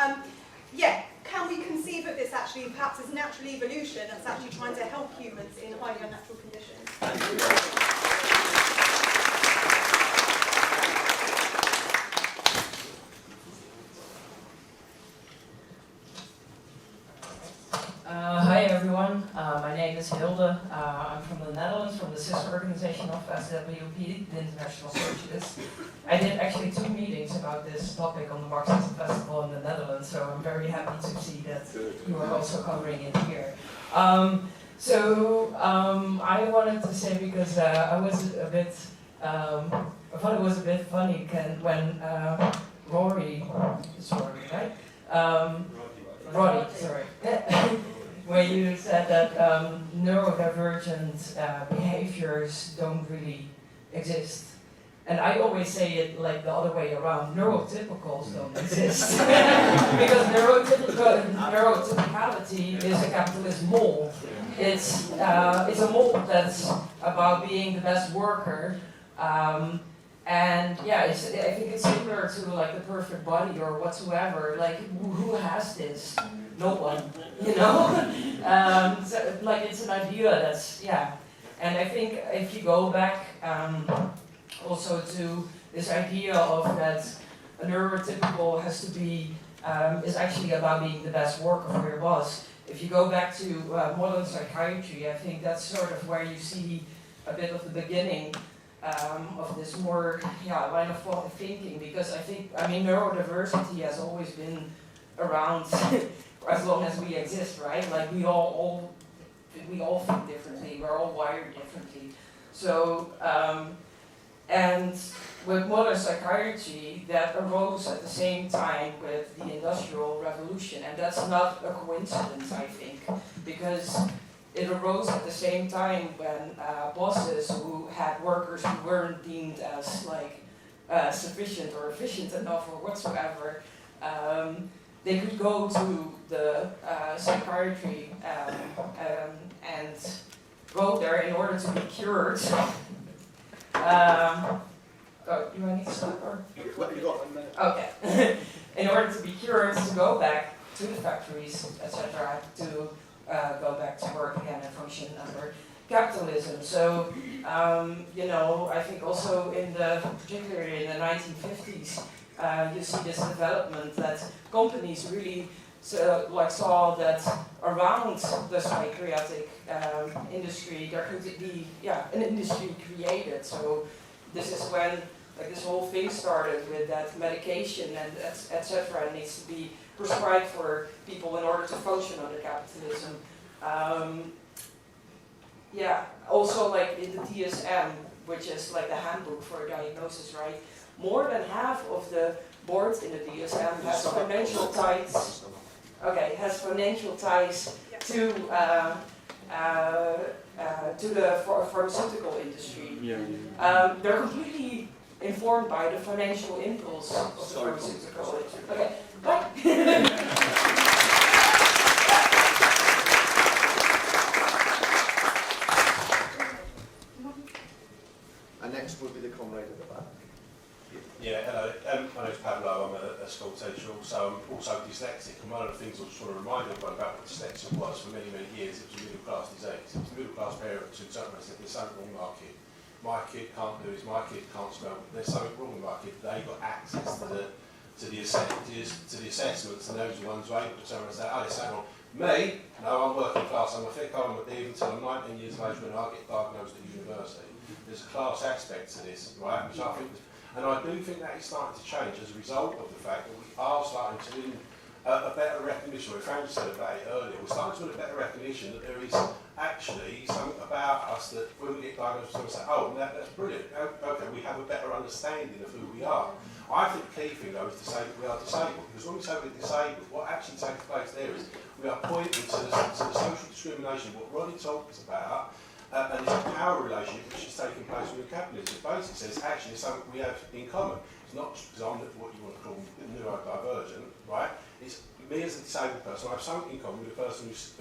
can we conceive of this actually perhaps as natural evolution that's actually trying to help humans in highly unnatural conditions? Hi everyone, my name is Hilde. I'm from the Netherlands, from the sister organization of SWP, the International Socialist. I did actually 2 meetings about this topic on the Marxism Festival in the Netherlands, so I'm very happy to see that you are also covering it here. I wanted to say, because I was a bit, I thought it was a bit funny when Roddy, sorry. Where you said that neurodivergent behaviors don't really exist. And I always say it like the other way around, neurotypicals don't exist. Because neurotypicality is a capitalist mold. It's a mold that's about being the best worker. I think it's similar to like the perfect body or whatsoever. Like, who has this? no one, you know? So, like, it's an idea that's, yeah. And I think if you go back also to this idea of that a neurotypical has to be, is actually about being the best worker for your boss. If you go back to modern psychiatry, I think that's sort of where you see a bit of the beginning of this more line of thought and thinking, because I mean, neurodiversity has always been around for as long as we exist, right? Like we all think differently, we're all wired differently. So, and with modern psychiatry, that arose at the same time with the Industrial Revolution, and that's not a coincidence, I think, because it arose at the same time when bosses who had workers who weren't deemed as like sufficient or efficient enough or whatsoever, they could go to the psychiatry and go there in order to be cured. Do I need to stop or? Well, you got 1 minute. Okay. In order to be cured, to go back to the factories, etc., to go back to work again and function under capitalism. So, you know, I think also particularly in the 1950s, you see this development that companies really saw that around the psychiatric industry there could be an industry created. So this is when like this whole thing started with that medication and etc. needs to be prescribed for people in order to function under capitalism. Also like in the DSM, which is like the handbook for diagnosis, right? More than half of the boards in the DSM has financial ties. Okay, has financial ties to the pharmaceutical industry. They're completely informed by the financial impulse of the pharmaceutical industry. Okay, bye. And next will be the comrade at the back. Yeah, hello. My name's Pablo. I'm a school teacher, also dyslexic. And one of the things I just want to remind everyone about what dyslexia was for many, many years, it was a middle-class disease. It was middle-class parents who said, there's something wrong with my kid. My kid can't do this, my kid can't spell. There's something wrong with my kid. They got access to the assessments, and those are the ones who are able to turn around and say, oh, there's something wrong. Me, no, I'm working class. I'm a thick I'm a div until I'm 19 years of age when I get diagnosed at university. There's a class aspect to this, right? Which I think, and I do think that is starting to change as a result of the fact that we are starting to win a better recognition. Frank said about it earlier. We're starting to win a better recognition that there is actually something about us that when we get diagnosed, someone say, oh, that's brilliant. Okay, we have a better understanding of who we are. I think the key thing though is to say that we are disabled, because when we say we're disabled, what actually takes place there is we are pointing to the social discrimination, what Roddy talks about, and this power relationship which is taking place within capitalism. Basically says actually it's something we have in common. It's not just because I'm what you want to call neurodivergent, right? It's me as a disabled person, I have something in common with a person who's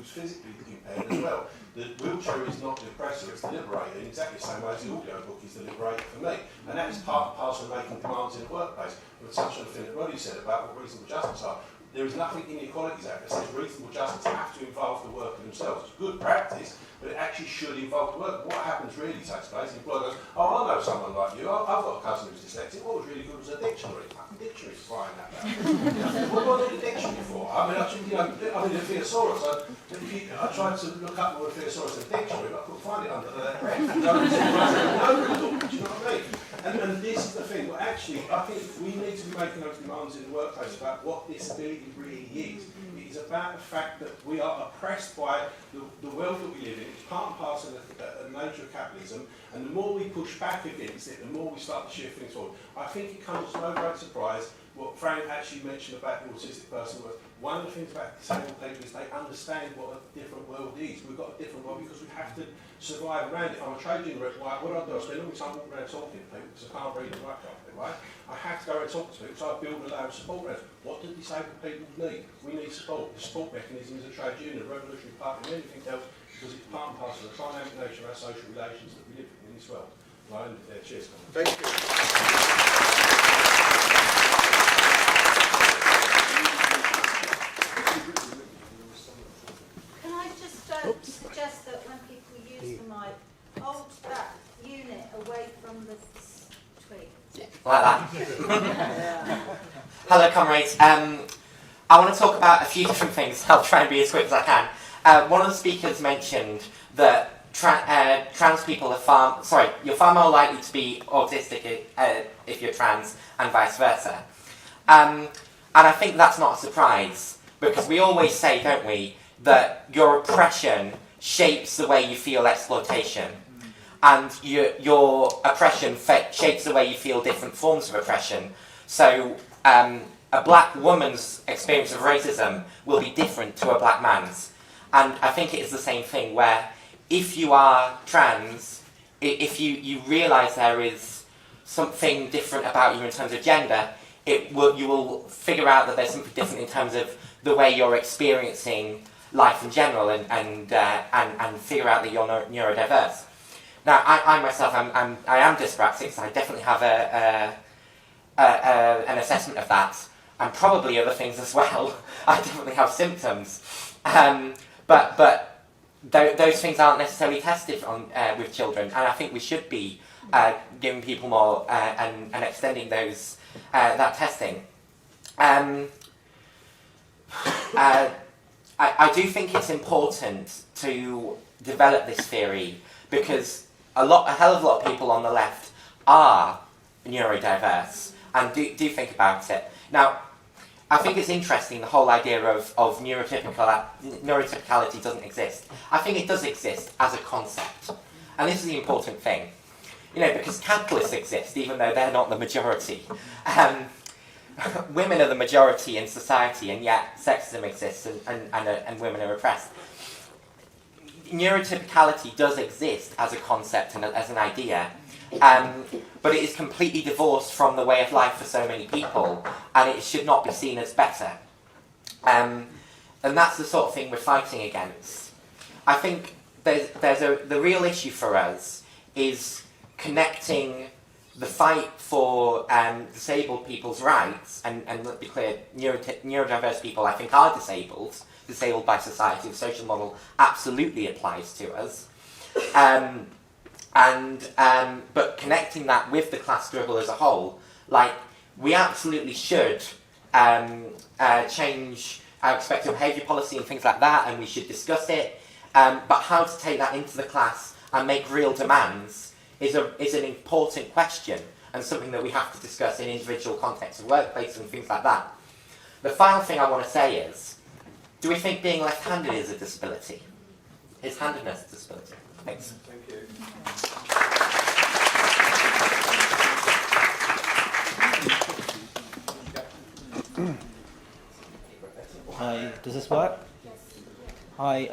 physically impaired as well. The wheelchair is not the oppressor, it's the liberator, in exactly the same way as the audiobook is the liberator for me. And that is part and parcel of making demands in the workplace. We'll touch on the thing that Roddy said about what reasonable justice are. There is nothing in the Equalities Act that says reasonable justice have to involve the worker themselves. It's good practice, but it actually should involve the worker. What happens really takes place, the employer goes, oh, I know someone like you, I've got a cousin who's dyslexic, what was really good was a dictionary. Fucking dictionary's flying that back. What do I need a dictionary for? I mean, I need a thesaurus. I tried to look up what a thesaurus in a dictionary, but I couldn't find it under that. Do you know what I mean? And this is the thing, well actually, I think we need to be making those demands in the workplace about what disability really is. It is about the fact that we are oppressed by the world that we live in. It's part and parcel of the nature of capitalism, and the more we push back against it, the more we start to shift things forward. I think it comes as no great surprise what Frank actually mentioned about the autistic person. One of the things about disabled people is they understand what a different world is. We've got a different world because we have to survive around it. If I'm a trade union, what do I do? I spend all my time walking around talking to people because I can't read and write properly, right? I have to go and talk to people, so I build a load of support around. What do disabled people need? We need support. The support mechanism is a trade union, a revolutionary party, and anything else, because it's part and parcel of the dynamic nature of our social relations that we live in this world. Right? Cheers. Thank you. like that. Hello, comrades. I want to talk about a few different things. I'll try and be as quick as I can. One of the speakers mentioned that trans people are you're far more likely to be autistic if you're trans, and vice versa. And I think that's not a surprise, because we always say, don't we, that your oppression shapes the way you feel exploitation, and your oppression shapes the way you feel different forms of oppression. So a black woman's experience of racism will be different to a black man's. And I think it is the same thing where if you are trans, if you realise there is something different about you in terms of gender, you will figure out that there's something different in terms of the way you're experiencing life in general, and figure out that you're neurodiverse. Now, I myself, I am dyspraxic, so I definitely have an assessment of that, and probably other things as well. I definitely have symptoms, but those things aren't necessarily tested on with children, and I think we should be giving people more and extending those that testing. I do think it's important to develop this theory, because a hell of a lot of people on the left are neurodiverse and do think about it. Now, I think it's interesting, the whole idea of neurotypicality doesn't exist. I think it does exist as a concept. And this is the important thing. Because capitalists exist, even though they're not the majority. Women are the majority in society, and yet sexism exists, and women are oppressed. Neurotypicality does exist as a concept and as an idea, but it is completely divorced from the way of life for so many people, and it should not be seen as better. And that's the sort of thing we're fighting against. I think the real issue for us is connecting the fight for disabled people's rights, and let's be clear, neurodiverse people I think are disabled by society. The social model absolutely applies to us. But connecting that with the class struggle as a whole, we absolutely should change our expected behaviour policy and things like that, and we should discuss it. But how to take that into the class and make real demands is an important question, and something that we have to discuss in individual contexts of workplaces and things like that. The final thing I want to say is, do we think being left-handed is a disability? Is handedness a disability? Thanks. Thank you. Hi, does this work? Hi,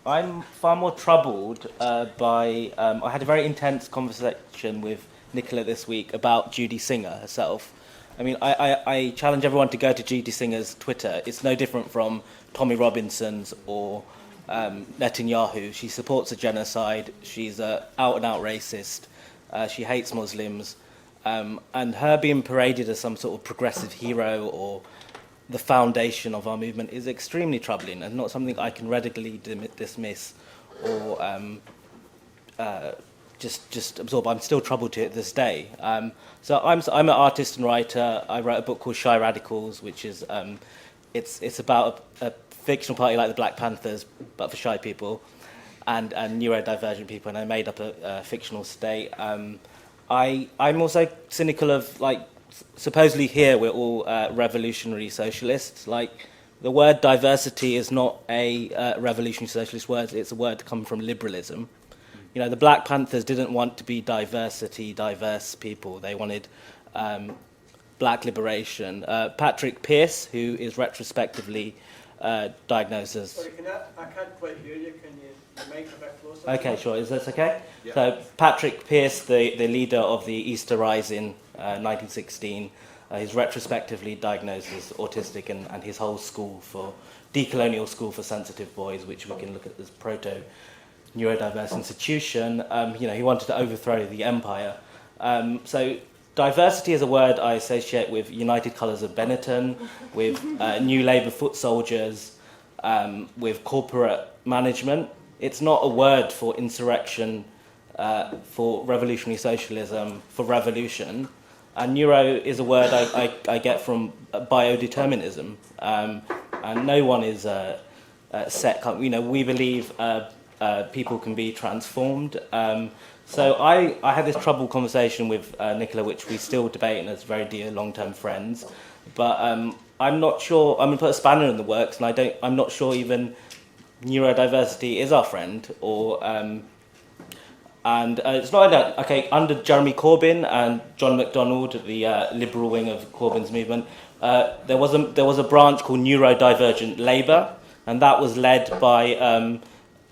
I'm far more troubled by, I had a very intense conversation with Nicola this week about Judy Singer herself. I mean, I challenge everyone to go to Judy Singer's Twitter. It's no different from Tommy Robinson's or Netanyahu. She supports a genocide. She's an out-and-out racist. She hates Muslims. And her being paraded as some sort of progressive hero or the foundation of our movement is extremely troubling and not something I can readily dismiss or just absorb. I'm still troubled to it this day. So I'm an artist and writer. I wrote a book called Shy Radicals, which is it's about a fictional party like the Black Panthers, but for shy people and neurodivergent people, and I made up a fictional state. I'm also cynical of, supposedly here we're all revolutionary socialists. The word diversity is not a revolutionary socialist word, it's a word to come from liberalism. The Black Panthers didn't want to be diverse people. They wanted black liberation. Patrick Pearse, who is retrospectively diagnosed as... Sorry, I can't quite hear you. Can you make it a bit closer? Okay, sure. Is this okay? Yeah. So Patrick Pearse, the leader of the Easter Rising, 1916, he's retrospectively diagnosed as autistic, and his whole school for decolonial school for sensitive boys, which we can look at as proto-neurodiverse institution, he wanted to overthrow the empire. So diversity is a word I associate with United Colours of Benetton, with New Labour foot soldiers, with corporate management. It's not a word for insurrection for revolutionary socialism, for revolution. And neuro is a word I get from biodeterminism. And no one is set. We believe people can be transformed. So I had this troubled conversation with Nicola, which we still debate as very dear long-term friends. But I'm not sure. I'm going to put a spanner in the works, and I'm not sure even neurodiversity is our friend, or it's not like that. Okay, under Jeremy Corbyn and John MacDonald, the liberal wing of Corbyn's movement, there was a branch called Neurodivergent Labour, and that was led by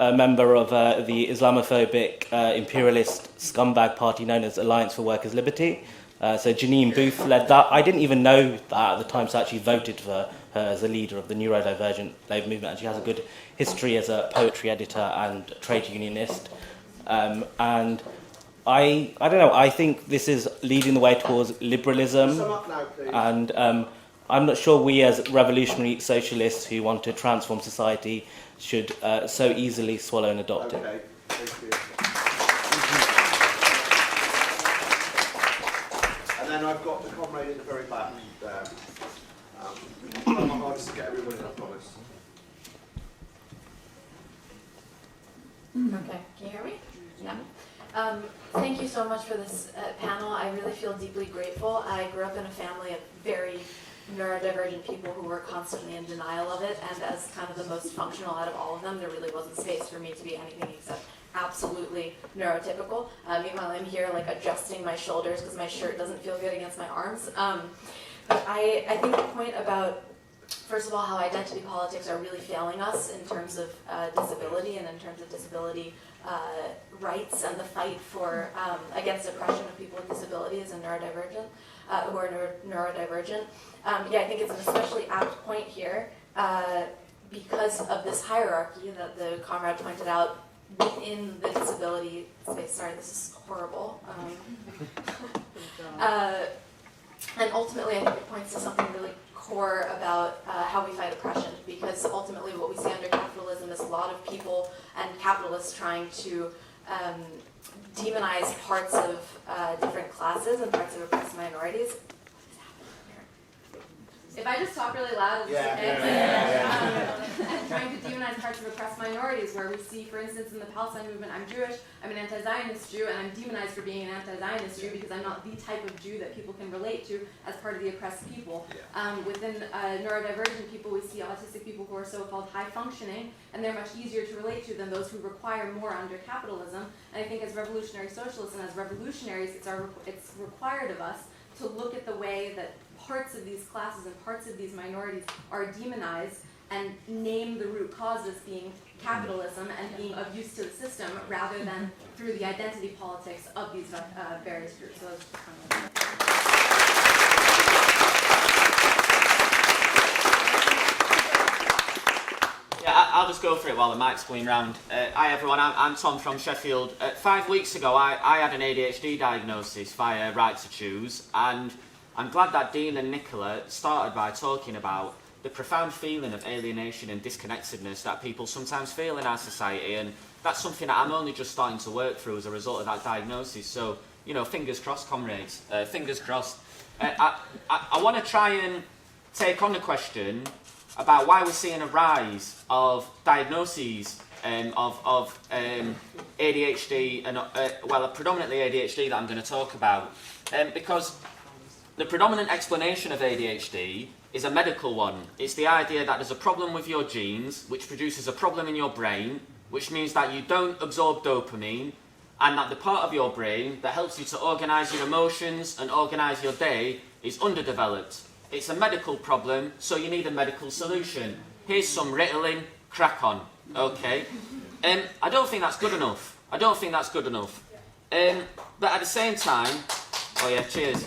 a member of the Islamophobic imperialist scumbag party known as Alliance for Workers' Liberty. So Janine Booth led that. I didn't even know that at the time, so I actually voted for her as a leader of the neurodivergent labour movement, and she has a good history as a poetry editor and trade unionist. And I don't know, I think this is leading the way towards liberalism. Sum up now, please. And I'm not sure we as revolutionary socialists who want to transform society should so easily swallow and adopt it. Okay, thank you. And then I've got the comrade in the very back there. I'll try my hardest to get everyone in, I promise. Okay, can you hear me? Yeah. Thank you so much for this panel. I really feel deeply grateful. I grew up in a family of very neurodivergent people who were constantly in denial of it, and as kind of the most functional out of all of them, there really wasn't space for me to be anything except absolutely neurotypical. Meanwhile, I'm here like adjusting my shoulders because my shirt doesn't feel good against my arms. But I think the point about, first of all, how identity politics are really failing us in terms of disability and in terms of disability rights and the fight for against oppression of people with disabilities and neurodivergent, who are neurodivergent. Yeah, I think it's an especially apt point here because of this hierarchy that the comrade pointed out within the disability space. Sorry, this is horrible. And ultimately, I think it points to something really core about how we fight oppression, because ultimately what we see under capitalism is a lot of people and capitalists trying to demonize parts of different classes and parts of oppressed minorities. If I just talk really loud, it's okay. And trying to demonize parts of oppressed minorities, where we see, for instance, in the Palestine movement, I'm Jewish, I'm an anti-Zionist Jew, and I'm demonized for being an anti-Zionist Jew because I'm not the type of Jew that people can relate to as part of the oppressed people. Within neurodivergent people, we see autistic people who are so-called high-functioning, and they're much easier to relate to than those who require more under capitalism. And I think as revolutionary socialists and as revolutionaries, it's required of us to look at the way that parts of these classes and parts of these minorities are demonized and name the root cause as being capitalism and being of use to the system, rather than through the identity politics of these various groups. So that's just kind of Yeah, I'll just go for it while the mic's going round. Hi everyone, I'm Tom from Sheffield. 5 weeks ago I had an ADHD diagnosis via Right to Choose, and I'm glad that Dean and Nicola started by talking about the profound feeling of alienation and disconnectedness that people sometimes feel in our society, and that's something that I'm only just starting to work through as a result of that diagnosis. So, you know, fingers crossed, comrades, fingers crossed. I want to try and take on the question about why we're seeing a rise of diagnoses of ADHD, and well, predominantly ADHD that I'm going to talk about, because the predominant explanation of ADHD is a medical one. It's the idea that there's a problem with your genes, which produces a problem in your brain, which means that you don't absorb dopamine, and that the part of your brain that helps you to organise your emotions and organise your day is underdeveloped. It's a medical problem, so you need a medical solution. Here's some Ritalin, crack on, okay? I don't think that's good enough. I don't think that's good enough. But at the same time, oh yeah, cheers.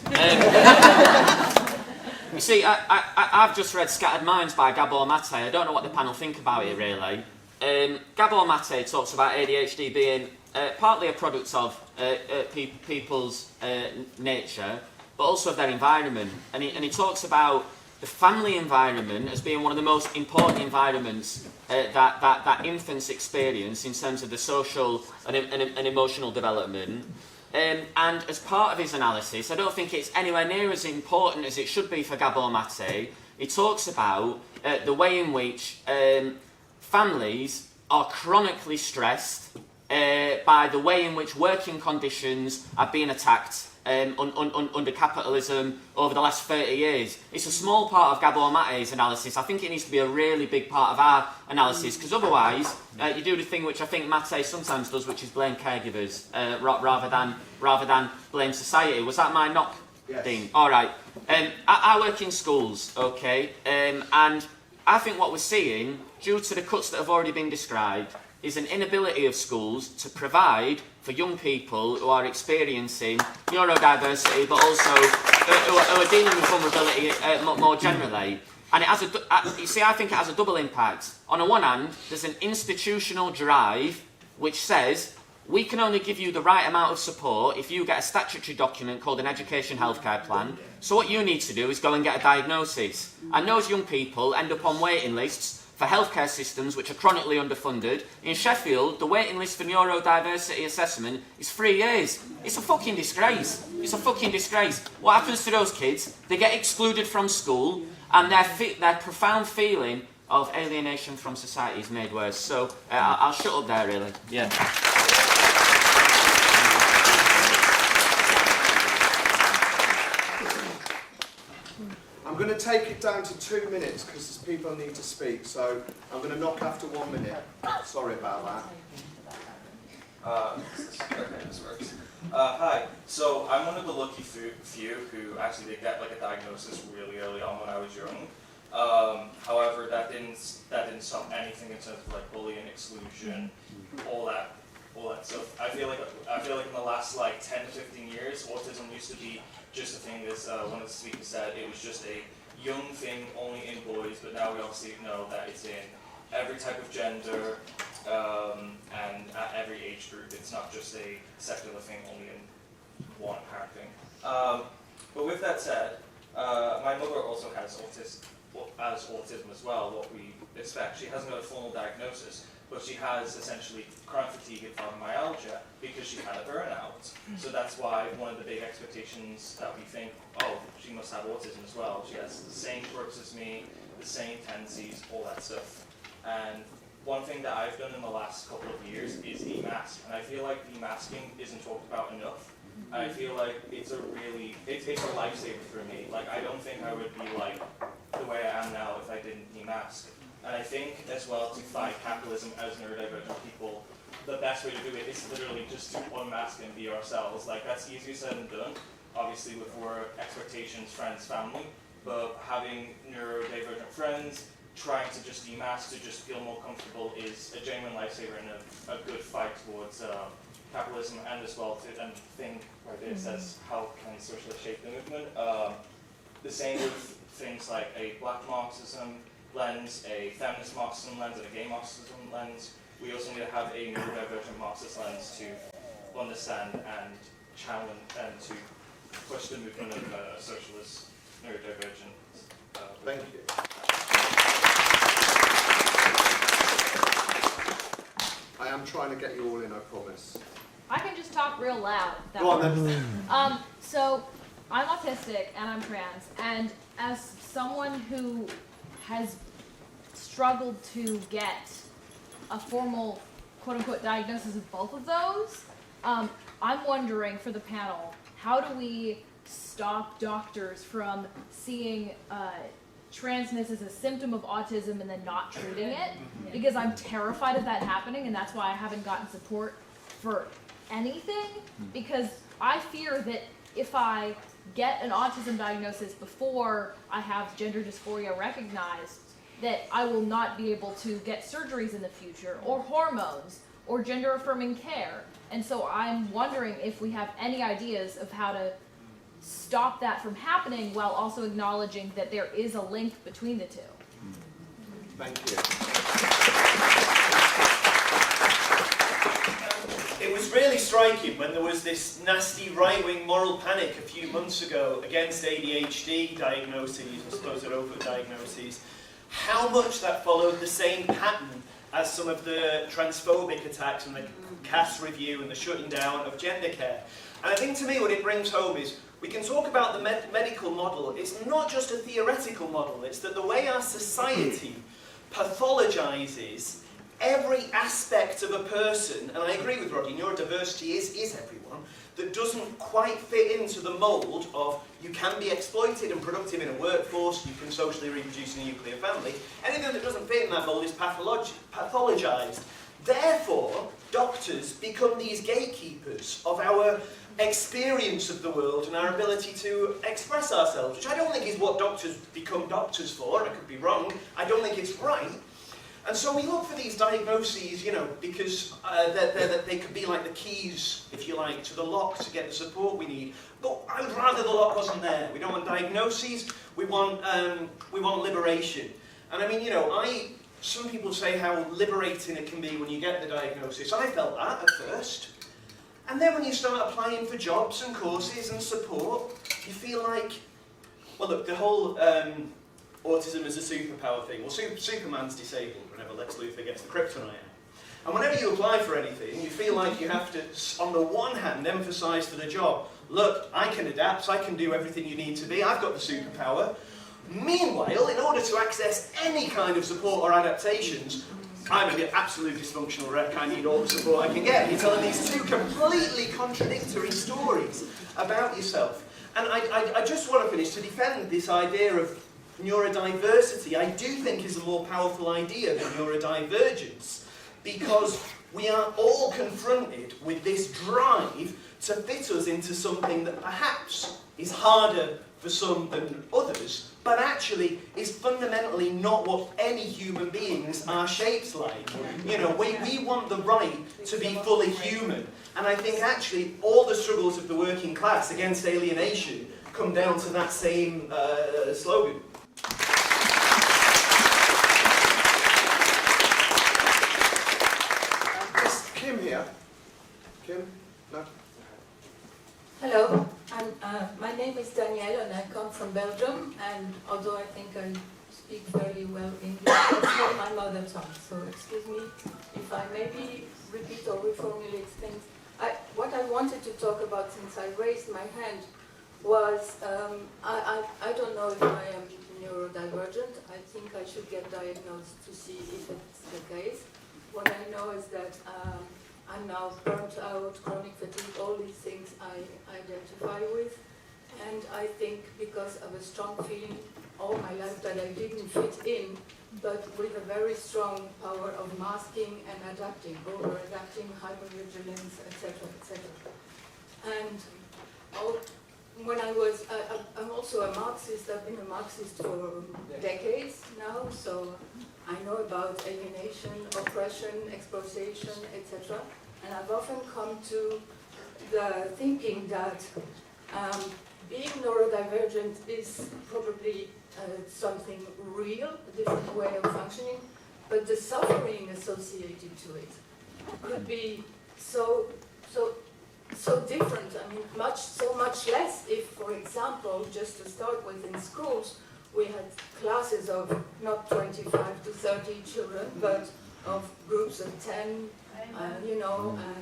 You see, I've just read Scattered Minds by Gabor Mate. I don't know what the panel think about it, really. Gabor Mate talks about ADHD being partly a product of people's nature, but also of their environment. And he talks about the family environment as being one of the most important environments that infants experience in terms of the social and emotional development. And as part of his analysis, I don't think it's anywhere near as important as it should be for Gabor Mate. He talks about the way in which families are chronically stressed by the way in which working conditions are being attacked under capitalism over the last 30 years. It's a small part of Gabor Mate's analysis. I think it needs to be a really big part of our analysis, because otherwise you do the thing which I think Mate sometimes does, which is blame caregivers rather than blame society. Was that my knock, yes. Dean? All right. I work in schools, okay, and I think what we're seeing, due to the cuts that have already been described, is an inability of schools to provide for young people who are experiencing neurodiversity, but also who are dealing with vulnerability more generally. And it has you see, I think it has a double impact. On the one hand, there's an institutional drive which says we can only give you the right amount of support if you get a statutory document called an education healthcare plan. So what you need to do is go and get a diagnosis. And those young people end up on waiting lists for healthcare systems which are chronically underfunded. In Sheffield, the waiting list for neurodiversity assessment is 3 years. It's a fucking disgrace. It's a fucking disgrace. What happens to those kids? They get excluded from school, and their profound feeling of alienation from society is made worse. So I'll shut up there, really. Yeah. I'm going to take it down to 2 minutes because people need to speak, so I'm going to knock after 1 minute. Sorry about that. Okay, this works. Hi. So I'm one of the lucky few who actually did get like a diagnosis really early on when I was young. However, that didn't stop anything in terms of like bullying, exclusion, all that stuff. I feel like in the last like 10 to 15 years, autism used to be just a thing, as one of the speakers said, it was just a young thing only in boys, but now we obviously know that it's in every type of gender and at every age group. It's not just a secular thing only in one apparent thing. But with that said, my mother also has autism as well, what we expect. She hasn't got a formal diagnosis, but she has essentially chronic fatigue and fibromyalgia because she had a burnout. So that's why one of the big expectations that we think, oh, she must have autism as well. She has the same quirks as me, the same tendencies, all that stuff. And one thing that I've done in the last couple of years is demask. And I feel like demasking isn't talked about enough. And I feel like it's a lifesaver for me. Like, I don't think I would be like the way I am now if I didn't demask. And I think as well, to fight capitalism as neurodivergent people, the best way to do it is literally just to unmask and be ourselves. Like, that's easier said than done, obviously with work, expectations, friends, family, but having neurodivergent friends, trying to just demask to just feel more comfortable is a genuine lifesaver and a good fight towards capitalism, and as well to and think right there says how can socialists shape the movement. The same with things like a black Marxism lens, a feminist Marxism lens, and a gay Marxism lens. We also need to have a neurodivergent Marxist lens to understand and challenge and to push the movement of socialist neurodivergent. Thank you. I am trying to get you all in, I promise. I can just talk real loud. Go on then. So, I'm autistic and I'm trans, and as someone who has struggled to get a formal quote-unquote diagnosis of both of those, I'm wondering for the panel, how do we stop doctors from seeing transness as a symptom of autism and then not treating it? Because I'm terrified of that happening, and that's why I haven't gotten support for anything, because I fear that if I get an autism diagnosis before I have gender dysphoria recognized, that I will not be able to get surgeries in the future, or hormones, or gender-affirming care. And so I'm wondering if we have any ideas of how to stop that from happening while also acknowledging that there is a link between the two. Thank you. It was was really striking when there was this nasty right-wing moral panic a few months ago against ADHD diagnoses, or supposed over-diagnoses, how much that followed the same pattern as some of the transphobic attacks and the CAS review and the shutting down of gender care. And I think to me what it brings home is we can talk about the medical model. It's not just a theoretical model, it's that the way our society pathologizes every aspect of a person, and I agree with Roddy, neurodiversity is everyone, that doesn't quite fit into the mould of you can be exploited and productive in a workforce, you can socially reproduce in a nuclear family. Anything that doesn't fit in that mould is pathologized. Therefore, doctors become these gatekeepers of our experience of the world and our ability to express ourselves, which I don't think is what doctors become doctors for. I could be wrong. I don't think it's right. And so we look for these diagnoses, you know, because they could be like the keys, if you like, to the lock to get the support we need. But I would rather the lock wasn't there. We don't want diagnoses. We want liberation. And I mean, you know, some people say how liberating it can be when you get the diagnosis. I felt that at first. And then when you start applying for jobs and courses and support, you feel like, well, look, the whole autism is a superpower thing. Well, Superman's disabled whenever Lex Luthor gets the kryptonite out. And whenever you apply for anything, you feel like you have to, on the one hand, emphasise for the job, look, I can adapt, I can do everything you need to be, I've got the superpower. Meanwhile, in order to access any kind of support or adaptations, I'm an absolute dysfunctional wreck, I need all the support I can get. You're telling these two completely contradictory stories about yourself. And I just want to finish to defend this idea of neurodiversity. I do think is a more powerful idea than neurodivergence, because we are all confronted with this drive to fit us into something that perhaps is harder for some than others, but actually is fundamentally not what any human beings are shaped like. You know, we want the right to be fully human. And I think actually all the struggles of the working class against alienation come down to that same slogan. Is Kim here? Kim? No? Hello, my name is Danielle and I come from Belgium, and although I think I speak fairly well English, it's not my mother tongue, so excuse me if I maybe repeat or reformulate things. What I wanted to talk about since I raised my hand was, I don't know if I am neurodivergent. I think I should get diagnosed to see if it's the case. What I know is that I'm now burnt out, chronic fatigue, all these things I identify with. And I think because of a strong feeling all my life that I didn't fit in, but with a very strong power of masking and adapting, over-adapting, hypervigilance, etc., etc. And when I was, I'm also a Marxist. I've been a Marxist for decades now, so I know about alienation, oppression, exploitation, etc. And I've often come to the thinking that being neurodivergent is probably something real, a different way of functioning, but the suffering associated to it could be so different. I mean, so much less if, for example, just to start with, in schools, we had classes of not 25 to 30 children, but of groups of 10, you know, and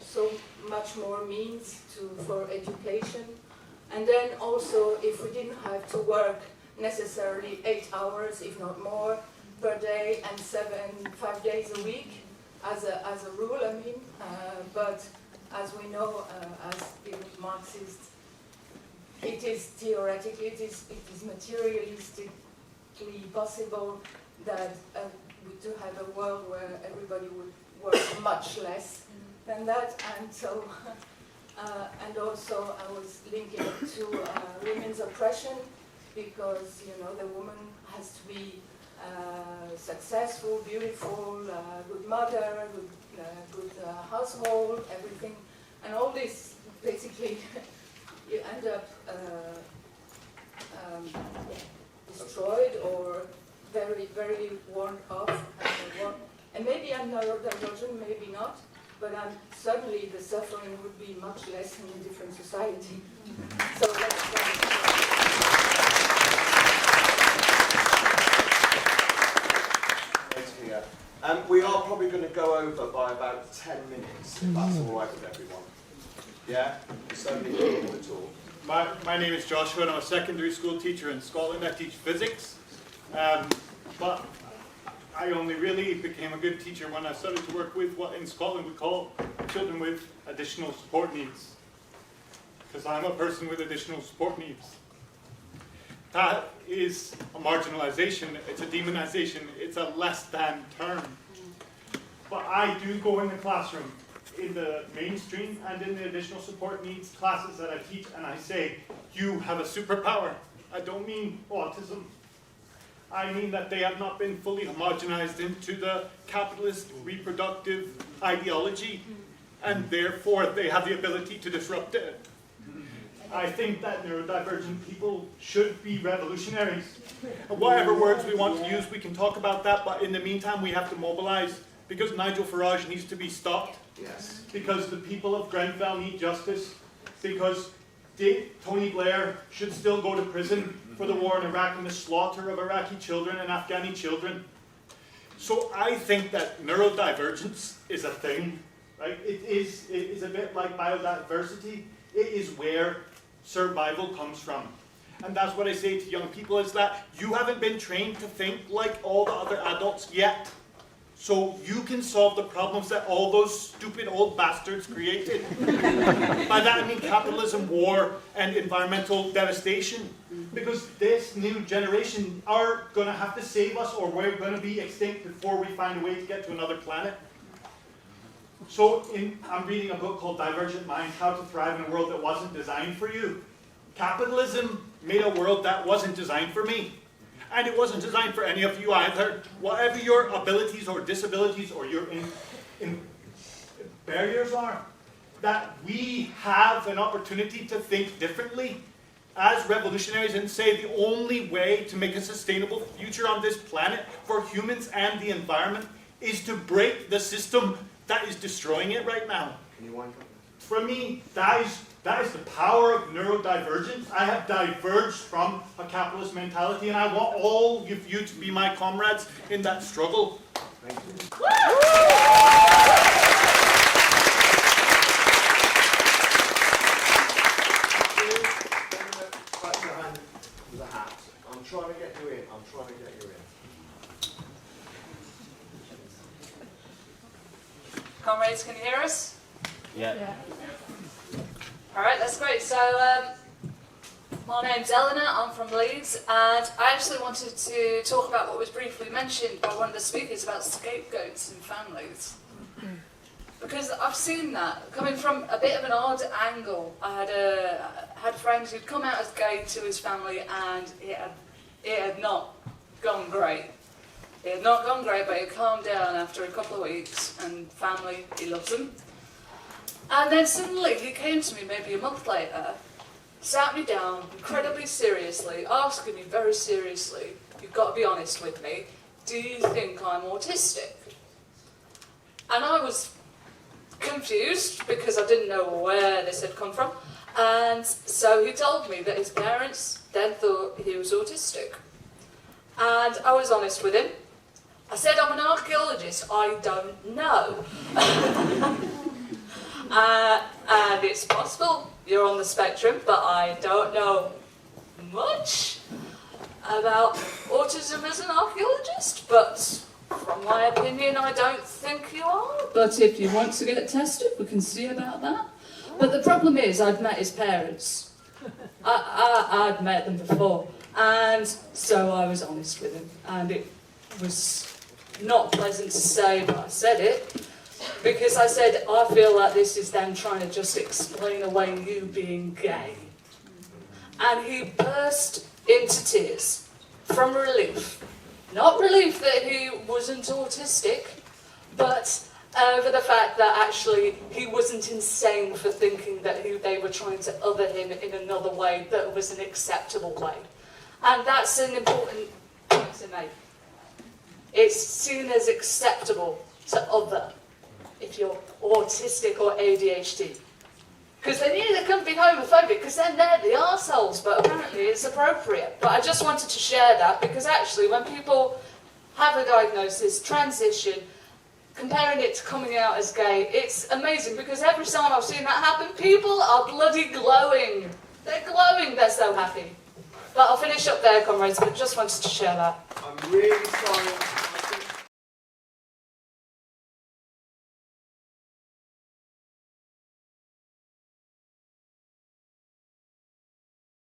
so much more means for education. And then also, if we didn't have to work necessarily 8 hours, if not more, per day, and 5 days a week, as a rule, I mean, but as we know, as Marxists, it is theoretically, it is materialistically possible that to have a world where everybody would work much less than that, and so, and also I was linking it to women's oppression, because you know the woman has to be successful, beautiful, good mother, good household, everything, and all this basically you end up destroyed or very, very worn off. And maybe I'm neurodivergent, maybe not, but certainly the suffering would be much less in a different society. So we are probably going to go over by about 10 minutes, if that's all right with everyone. Yeah? So many people to talk. My name is Joshua, and I'm a secondary school teacher in Scotland. I teach physics. But I only really became a good teacher when I started to work with what in Scotland we call children with additional support needs. Because I'm a person with additional support needs. That is a marginalization, it's a demonization, it's a less than term. But I do go in the classroom, in the mainstream and in the additional support needs classes that I teach, and I say, you have a superpower. I don't mean autism. I mean that they have not been fully homogenized into the capitalist reproductive ideology, and therefore they have the ability to disrupt it. I think that neurodivergent people should be revolutionaries. Whatever words we want to use, we can talk about that, but in the meantime we have to mobilize, because Nigel Farage needs to be stopped, yes, because the people of Grenfell need justice, because Tony Blair should still go to prison for the war in Iraq and the slaughter of Iraqi children and Afghani children. So I think that neurodivergence is a thing, right? It is a bit like biodiversity. It is where survival comes from. And that's what I say to young people, is that you haven't been trained to think like all the other adults yet. So you can solve the problems that all those stupid old bastards created. By that I mean capitalism, war, and environmental devastation. Because this new generation are going to have to save us, or we're going to be extinct before we find a way to get to another planet. So I'm reading a book called Divergent Minds, How to Thrive in a World That Wasn't Designed for You. Capitalism made a world that wasn't designed for me. And it wasn't designed for any of you either. Whatever your abilities or disabilities or your barriers are, that we have an opportunity to think differently as revolutionaries and say the only way to make a sustainable future on this planet for humans and the environment is to break the system that is destroying it right now. Can you wind up? For me, that is the power of neurodivergence. I have diverged from a capitalist mentality, and I want all of you to be my comrades in that struggle. Thank you. Clap your hand to the hat. I'm trying to get you in. I'm trying to get you in. Comrades, can you hear us? Yeah. All right, that's great. So, my name's Eleanor, I'm from Leeds, and I actually wanted to talk about what was briefly mentioned by one of the speakers about scapegoats and families. Because I've seen that, coming from a bit of an odd angle. I had friends who'd come out as gay to his family, and it had not gone great. It had not gone great, but it calmed down after a couple of weeks, and family, he loves them. And then suddenly he came to me maybe a month later, sat me down incredibly seriously, asking me very seriously, you've got to be honest with me, do you think I'm autistic? And I was confused because I didn't know where this had come from. And so he told me that his parents then thought he was autistic. And I was honest with him. I said, I'm an archaeologist, I don't know. And it's possible you're on the spectrum, but I don't know much about autism as an archaeologist, but from my opinion, I don't think you are. But if you want to get tested, we can see about that. But the problem is, I'd met his parents. I'd met them before, and so I was honest with him, and it was not pleasant to say, but I said it. Because I said, I feel like this is them trying to just explain away you being gay. And he burst into tears from relief. Not relief that he wasn't autistic, but for the fact that actually he wasn't insane for thinking that they were trying to other him in another way that was an acceptable way. And that's an important point to make. It's seen as acceptable to other if you're autistic or ADHD. Because they neither can be homophobic, because then they're the arseholes, but apparently it's appropriate. But I just wanted to share that, because actually when people have a diagnosis, transition, comparing it to coming out as gay, it's amazing, because every time I've seen that happen, people are bloody glowing. They're glowing, they're so happy. But I'll finish up there, comrades, but just wanted to share that. I'm really sorry.